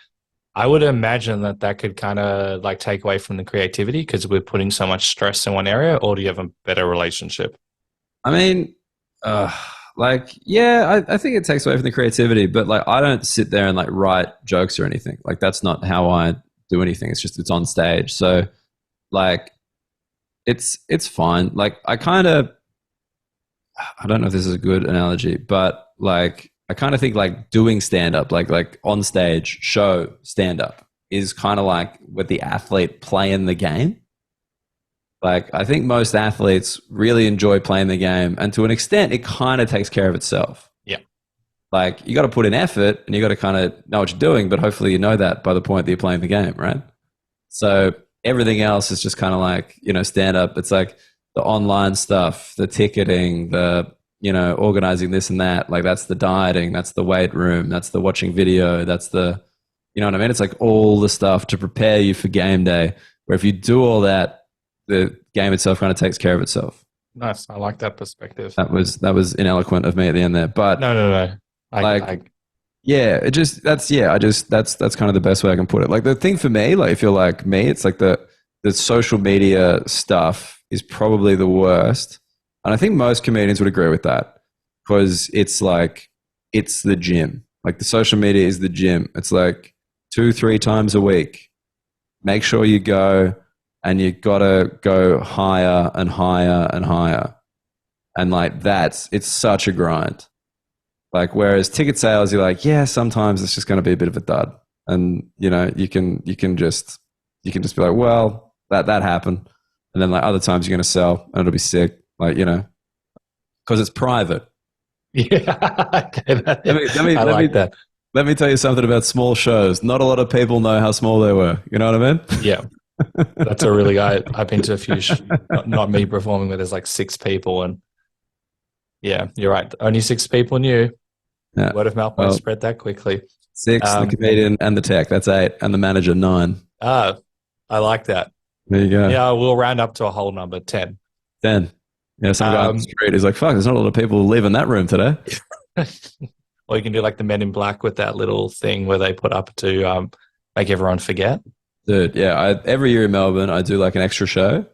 I would imagine that could kind of like take away from the creativity because we're putting so much stress in one area. Or do you have a better relationship? I mean, I think it takes away from the creativity, but like I don't sit there and like write jokes or anything. Like that's not how I do anything. It's on stage. So like it's fine. Like I don't know if this is a good analogy, but like I kind of think like doing stand-up, like on stage show stand-up is kind of like with the athlete playing the game. Like, I think most athletes really enjoy playing the game, and to an extent, it kind of takes care of itself. Yeah. Like, you got to put in effort, and you got to kind of know what you're doing, but hopefully you know that by the point that you're playing the game, right? So everything else is just kind of like, stand up. It's like the online stuff, the ticketing, the, organizing this and that. Like, that's the dieting, that's the weight room, that's the watching video, that's the, you know what I mean? It's like all the stuff to prepare you for game day, where if you do all that, the game itself kind of takes care of itself. Nice. I like that perspective. That was ineloquent of me at the end there, but no. that's kind of the best way I can put it. Like, the thing for me, like, if you're like me, it's like the social media stuff is probably the worst. And I think most comedians would agree with that, because it's like, it's the gym. Like, the social media is the gym. It's like 2-3 times a week. Make sure you go, and you gotta go higher and higher and higher. And like, it's such a grind. Like, whereas ticket sales, you're like, yeah, sometimes it's just going to be a bit of a dud. And, you can just be like, well, that happened. And then like other times you're going to sell and it'll be sick. Like, because it's private. Yeah. Okay, Let me tell you something about small shows. Not a lot of people know how small they were. You know what I mean? Yeah. That's a really I've been to a few, not me performing, where there's like 6 people, and yeah, you're right. Only 6 people knew. Yeah. Word of mouth won't spread that quickly. 6, the comedian and the tech. That's 8, and the manager 9. I like that. There you go. Yeah, we'll round up to a whole number, 10. 10. Yeah, some guy on the street is like, fuck, there's not a lot of people leaving that room today. Or you can do like the Men in Black with that little thing where they put up to make everyone forget. Dude, yeah. Every year in Melbourne, I do like an extra show,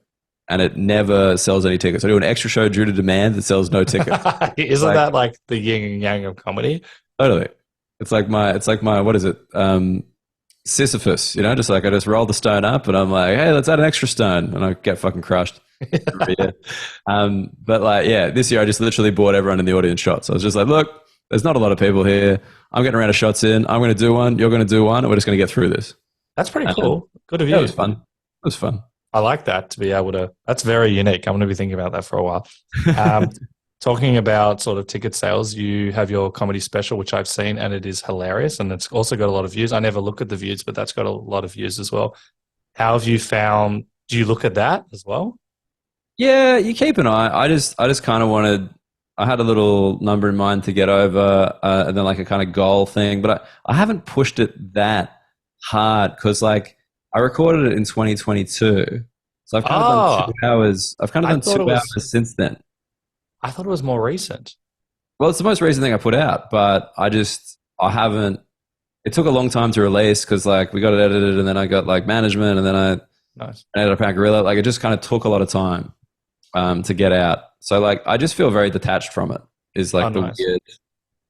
and it never sells any tickets. I do an extra show due to demand that sells no tickets. Isn't that like the yin and yang of comedy? Totally. It's like my what is it? Sisyphus, just like I just roll the stone up and I'm like, hey, let's add an extra stone, and I get fucking crushed. But like, yeah, this year I just literally bought everyone in the audience shots. I was just like, look, there's not a lot of people here. I'm getting a round of shots in. I'm going to do one. You're going to do one. And we're just going to get through this. That's pretty cool. Good of you. It was fun. It was fun. I like that, to be able to. That's very unique. I'm going to be thinking about that for a while. Talking about sort of ticket sales, you have your comedy special, which I've seen, and it is hilarious, and it's also got a lot of views. I never look at the views, but that's got a lot of views as well. How have you found? Do you look at that as well? Yeah, you keep an eye. I just kind of wanted. I had a little number in mind to get over, and then like a kind of goal thing, but I haven't pushed it that hard, because like I recorded it in 2022, so I've kind of done 2 hours. I've kind of done 2 hours since then. I thought it was more recent. Well, it's the most recent thing I put out, but I haven't. It took a long time to release, because like we got it edited, and then I got like management, and then I edited up Pound Gorilla. Like, it just kind of took a lot of time to get out. So like, I just feel very detached from it. Is like weird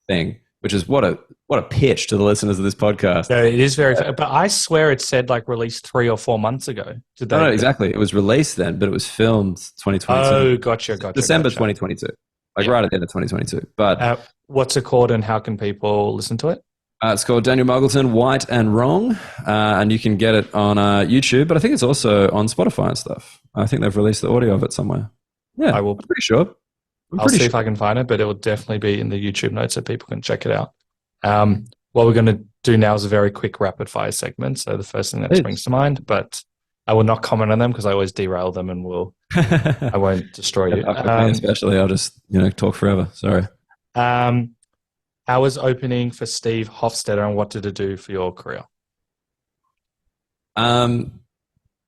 thing, which is what a pitch to the listeners of this podcast. Yeah, it is very. But I swear it said like released 3 or 4 months ago. No, exactly. It was released then, but it was filmed 2022. Oh, gotcha. December 2022, like right at the end of 2022. But what's it called, and how can people listen to it? It's called Daniel Muggleton, White and Wrong, and you can get it on YouTube, but I think it's also on Spotify and stuff. I think they've released the audio of it somewhere. Yeah, I'm pretty sure. I'll see if I can find it, but it will definitely be in the YouTube notes so people can check it out. What we're going to do now is a very quick rapid fire segment. So the first thing that springs to mind, but I will not comment on them because I always derail them, and I won't destroy you. Especially, I'll just talk forever. Sorry. How was opening for Steve Hofstetter, and what did it do for your career?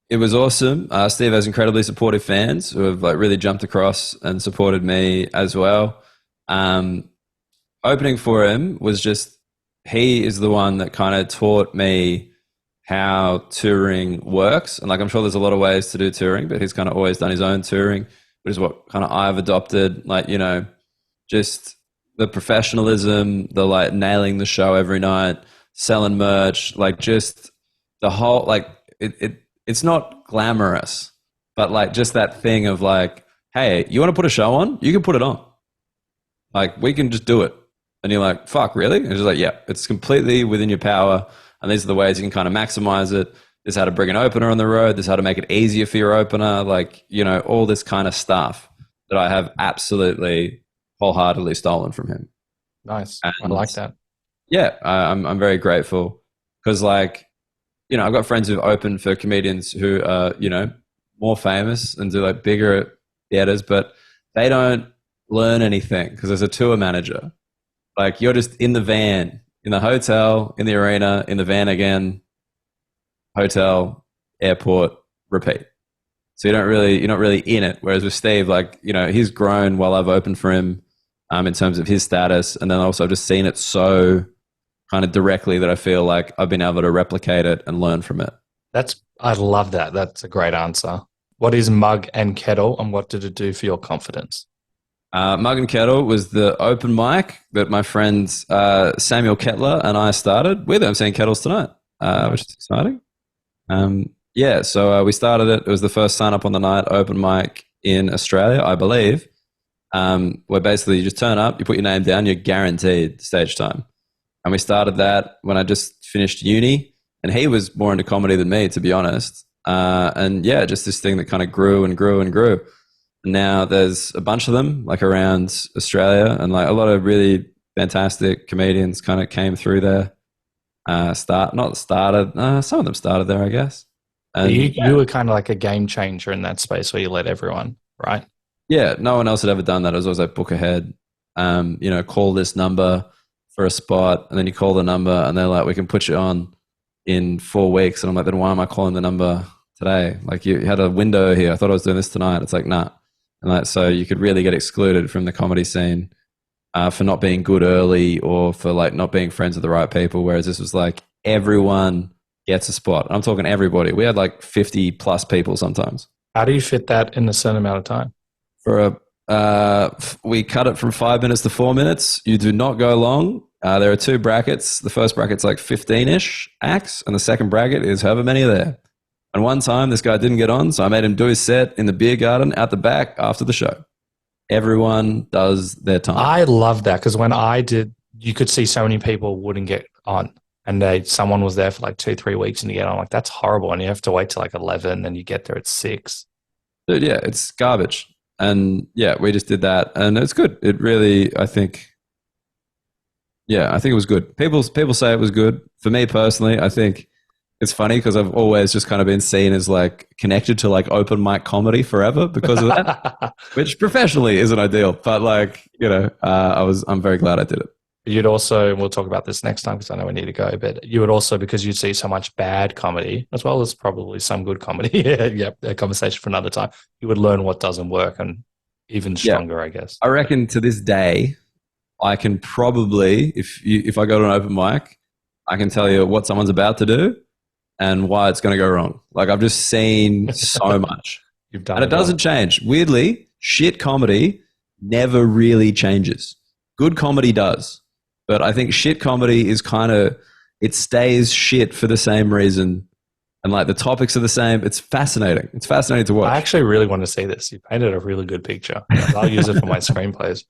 It was awesome. Steve has incredibly supportive fans who have like really jumped across and supported me as well. Opening for him was just, he is the one that kind of taught me how touring works. And like, I'm sure there's a lot of ways to do touring, but he's kind of always done his own touring, which is what kind of I've adopted. Like, just the professionalism, the like nailing the show every night, selling merch, like just the whole, like it's not glamorous, but like just that thing of like, hey, you want to put a show on? You can put it on. Like, we can just do it. And you're like, fuck, really? And it's just like, yeah, it's completely within your power. And these are the ways you can kind of maximize it. this is how to bring an opener on the road, this is how to make it easier for your opener, like, you know, all this kind of stuff that I have absolutely wholeheartedly stolen from him. Nice. And I like that. Yeah, I'm very grateful because, like, you know, I've got friends who've opened for comedians who are, you know, more famous and do like bigger theaters, but they don't learn anything because there's a tour manager. Like, you're just in the van, in the hotel, in the arena, in the van again, hotel, airport, repeat. So you're not really in it. Whereas with Steve, like, you know, he's grown while I've opened for him in terms of his status. And then also I've just seen it so kind of directly that I feel like I've been able to replicate it and learn from it. I love that. That's a great answer. What is Mug and Kettle, and what did it do for your confidence? Mug and Kettle was the open mic that my friends Samuel Kettler and I started with. I'm seeing Kettles tonight, which is exciting. Yeah, so we started it. It was the first sign up on the night open mic in Australia, I believe, where basically you just turn up, you put your name down, you're guaranteed stage time. And we started that when I just finished uni, and he was more into comedy than me, to be honest. And yeah, just this thing that kind of grew and grew and grew. Now there's a bunch of them like around Australia, and like a lot of really fantastic comedians kind of came through there. Some of them started there, I guess. And you were kind of like a game changer in that space where you let everyone, right? Yeah, no one else had ever done that. It was always like book ahead, you know, call this number for a spot, and then you call the number and they're like, we can put you on in 4 weeks. And I'm like, then why am I calling the number today? Like, you had a window here. I thought I was doing this tonight. It's like, nah. And like, so you could really get excluded from the comedy scene for not being good early or for like not being friends with the right people. Whereas this was like everyone gets a spot. I'm talking everybody. We had like 50 plus people sometimes. How do you fit that in a certain amount of time? We cut it from 5 minutes to 4 minutes. You do not go long. There are 2 brackets. The first bracket's like 15-ish acts, and the second bracket is however many are there. And one time this guy didn't get on, so I made him do his set in the beer garden out the back after the show. Everyone does their time. I love that because when I did, you could see so many people wouldn't get on, and someone was there for like 2-3 weeks and you get on. Like, that's horrible, and you have to wait till like 11, and you get there at 6. Dude, yeah, it's garbage. And yeah, we just did that, and it's good. It really, I think it was good. People say it was good. For me personally, I think it's funny because I've always just kind of been seen as like connected to like open mic comedy forever because of that, which professionally isn't ideal. But like, you know, I'm very glad I did it. You'd also, and we'll talk about this next time because I know we need to go, but you would also, because you'd see so much bad comedy as well as probably some good comedy, yeah, a conversation for another time, you would learn what doesn't work, and even stronger, I guess. I reckon to this day, I can probably, if I go to an open mic, I can tell you what someone's about to do and why it's going to go wrong. Like, I've just seen so much. You've done and it doesn't change. Weirdly, shit comedy never really changes. Good comedy does. But I think shit comedy is kind of, it stays shit for the same reason. And like the topics are the same. It's fascinating. It's fascinating to watch. I actually really want to see this. You painted a really good picture. I'll use it for my screenplays.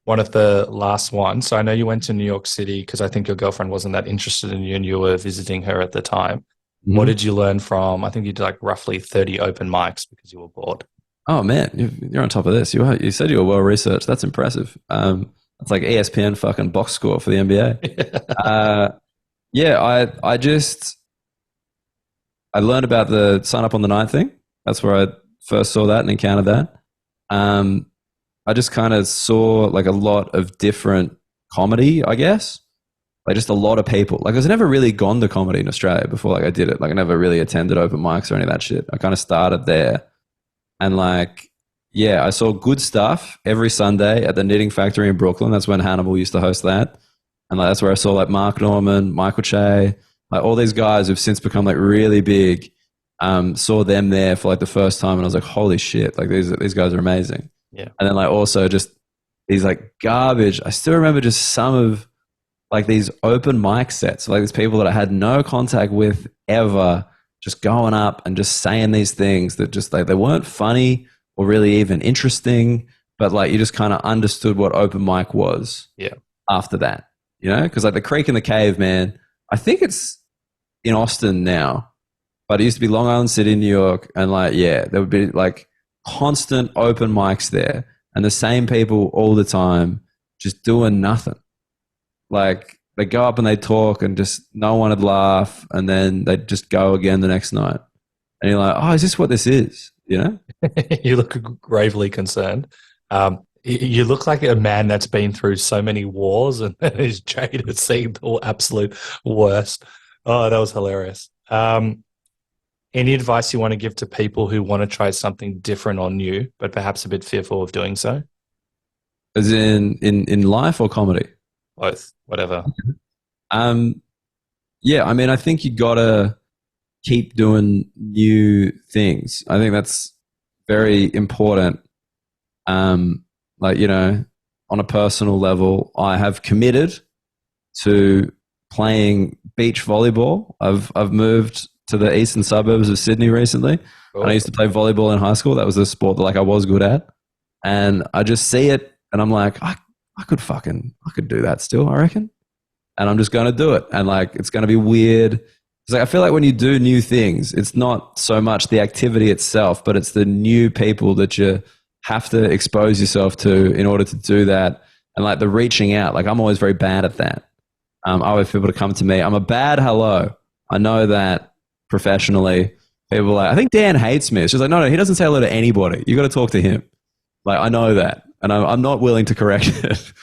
One of the last ones. So I know you went to New York City because I think your girlfriend wasn't that interested in you and you were visiting her at the time. Mm-hmm. What did you learn from, I think you did like roughly 30 open mics because you were bored. Oh man, you're on top of this. You said you were well researched. That's impressive. It's like ESPN fucking box score for the NBA. I learned about the sign up on the night thing. That's where I first saw that and encountered that. I just kind of saw like a lot of different comedy, I guess. Like just a lot of people. Like I was never really gone to comedy in Australia before like I did it. Like I never really attended open mics or any of that shit. I kind of started there. And like, yeah, I saw good stuff every Sunday at the Knitting Factory in Brooklyn. That's when Hannibal used to host that. And like, that's where I saw like Mark Norman, Michael Che, like all these guys who've since become like really big. Saw them there for like the first time and I was like, holy shit, like these guys are amazing. Yeah. And then like also just these like garbage. I still remember just some of like these open mic sets, like these people that I had no contact with ever, just going up and just saying these things that just like they weren't funny or really even interesting, but like you just kind of understood what open mic was. Yeah. After that, you know, because like the Creek in the Cave, man, I think in Austin now, but it used to be Long Island City, New York, and like, yeah, there would be like constant open mics there, and the same people all the time, just doing nothing. Like they go up and they talk, and just no one would laugh, and then they'd just go again the next night, and you're like, oh, is this what this is? You know? You look gravely concerned. You look like a man that's been through so many wars and is jaded, seeing the absolute worst. Oh, that was hilarious. Any advice you want to give to people who want to try something different or new, but perhaps a bit fearful of doing so? As in life or comedy? Both, whatever. Yeah, I mean, I think you gotta keep doing new things. I think that's very important. Like, you know, on a personal level, I have committed to playing beach volleyball. I've moved to the eastern suburbs of Sydney recently. Cool. And I used to play volleyball in high school. That was a sport that like I was good at. And I just see it and I'm like, I could do that still, I reckon. And I'm just going to do it. And like, it's going to be weird. It's like, I feel like when you do new things, it's not so much the activity itself, but it's the new people that you have to expose yourself to in order to do that. And like the reaching out, like I'm always very bad at that. I always have people to come to me. I'm a bad hello. I know that professionally. People are like, I think Dan hates me. It's just like, no, he doesn't say hello to anybody. You got to talk to him. Like, I know that. And I'm not willing to correct it.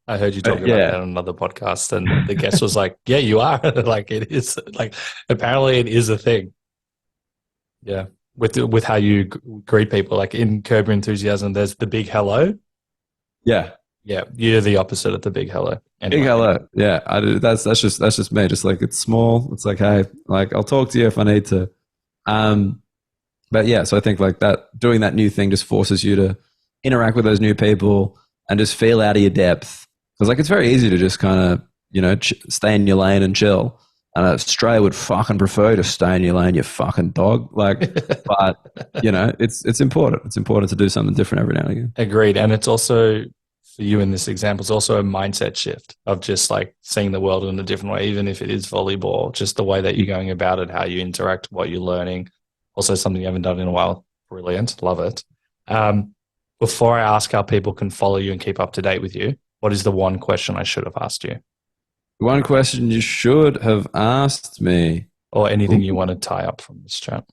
I heard you talking about that on another podcast, and the guest was like, yeah, you are. Like, it is, like, apparently it is a thing. Yeah. With how you greet people, like in Curb Your Enthusiasm, there's the big hello. Yeah. Yeah. You're the opposite of the big hello. Anyway. Big hello. Yeah. I do. That's just me. Just like, it's small. It's like, hey, like I'll talk to you if I need to. But yeah, so I think like that, doing that new thing just forces you to interact with those new people and just feel out of your depth. Because like it's very easy to just kind of, you know, stay in your lane and chill. And Australia would fucking prefer you to stay in your lane, you fucking dog. Like, but you know, it's important. It's important to do something different every now and again. Agreed. And it's also, for you in this example, it's also a mindset shift of just like seeing the world in a different way, even if it is volleyball, just the way that you're going about it, how you interact, what you're learning. Also something you haven't done in a while. Brilliant. Love it. Before I ask how people can follow you and keep up to date with you, what is the one question I should have asked you? One question you should have asked me. Or anything you want to tie up from this chat.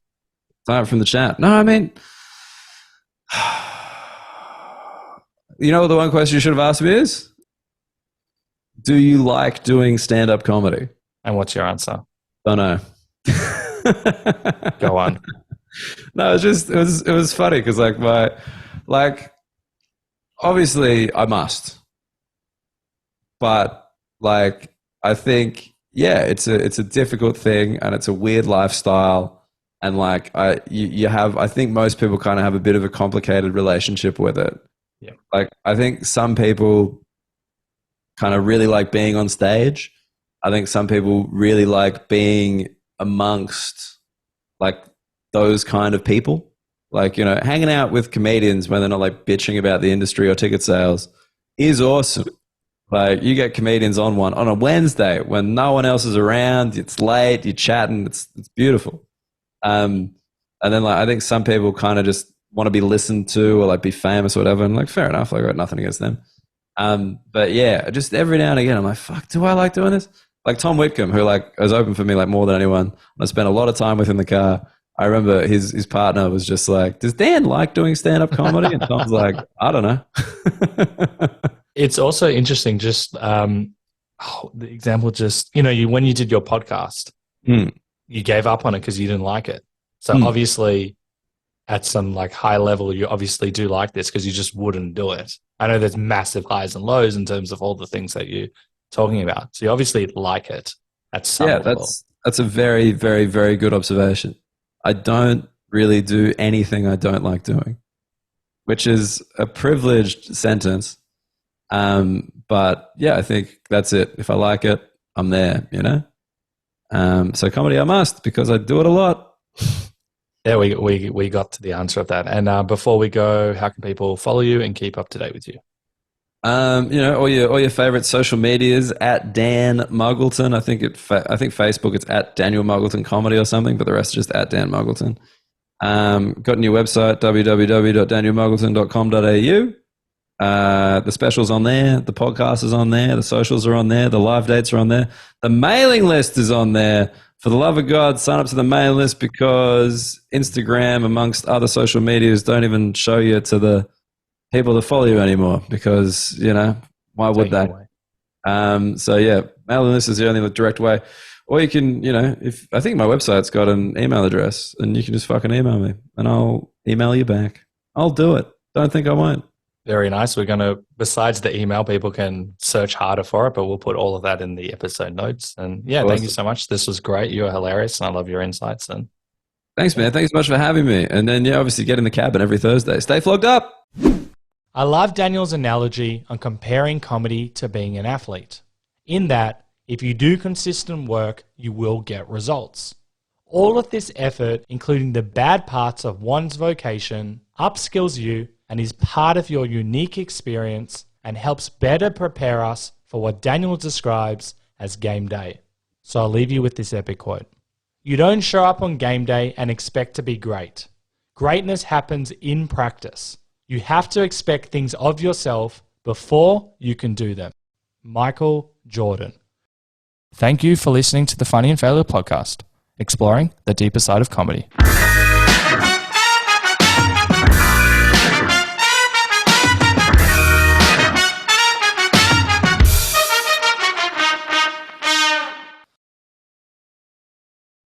Tie up from the chat. No, I mean, you know what the one question you should have asked me is? Do you like doing stand-up comedy? And what's your answer? Don't know. Go on. No, it was funny because like obviously I must, but like I think it's a difficult thing and it's a weird lifestyle, and like I think most people kind of have a bit of a complicated relationship with it. Yeah. Like I think some people kind of really like being on stage. I think some people really like being amongst like those kind of people, like, you know, hanging out with comedians when they're not like bitching about the industry or ticket sales is awesome. Like you get comedians on a Wednesday when no one else is around, it's late, you're chatting, it's beautiful. And then like I think some people kind of just want to be listened to or like be famous or whatever, and like fair enough, like I got nothing against them. But yeah, just every now and again I'm like, fuck, do I like doing this? Like Tom Whitcomb, who like has opened for me like more than anyone. I spent a lot of time with him in the car. I remember his partner was just like, does Dan like doing stand-up comedy? And Tom's like, I don't know. It's also interesting, just the example, just, you know, when you did your podcast, you gave up on it because you didn't like it. So obviously at some like high level, you obviously do like this because you just wouldn't do it. I know there's massive highs and lows in terms of all the things that you're talking about. So you obviously like it at some level. That's a very, very, very good observation. I don't really do anything I don't like doing, which is a privileged sentence. But yeah, I think that's it. If I like it, I'm there, you know? So comedy I must, because I do it a lot. Yeah, we got to the answer of that. And before we go, how can people follow you and keep up to date with you? All your favorite social medias at Dan Muggleton. I think Facebook it's at Daniel Muggleton Comedy or something, but the rest is just at Dan Muggleton. Got a new website, www.danielmuggleton.com.au. The specials on there, the podcast is on there, the socials are on there, the live dates are on there, the mailing list is on there. For the love of God, sign up to the mailing list because Instagram, amongst other social medias, don't even show you to the people that follow you anymore because, why would they? So yeah, mailing list is the only direct way. Or you can, I think my website's got an email address and you can just fucking email me and I'll email you back. I'll do it. Don't think I won't. Very nice. We're going to, besides the email, people can search harder for it, but we'll put all of that in the episode notes. And yeah, thank you so much. This was great. You're hilarious and I love your insights. And thanks, man. Thanks so much for having me. And then, obviously get in the cabin every Thursday. Stay flogged up. I love Daniel's analogy on comparing comedy to being an athlete. In that, if you do consistent work, you will get results. All of this effort, including the bad parts of one's vocation, upskills you and is part of your unique experience and helps better prepare us for what Daniel describes as game day. So I'll leave you with this epic quote. You don't show up on game day and expect to be great. Greatness happens in practice. You have to expect things of yourself before you can do them. Michael Jordan. Thank you for listening to the Funny and Failure podcast, exploring the deeper side of comedy.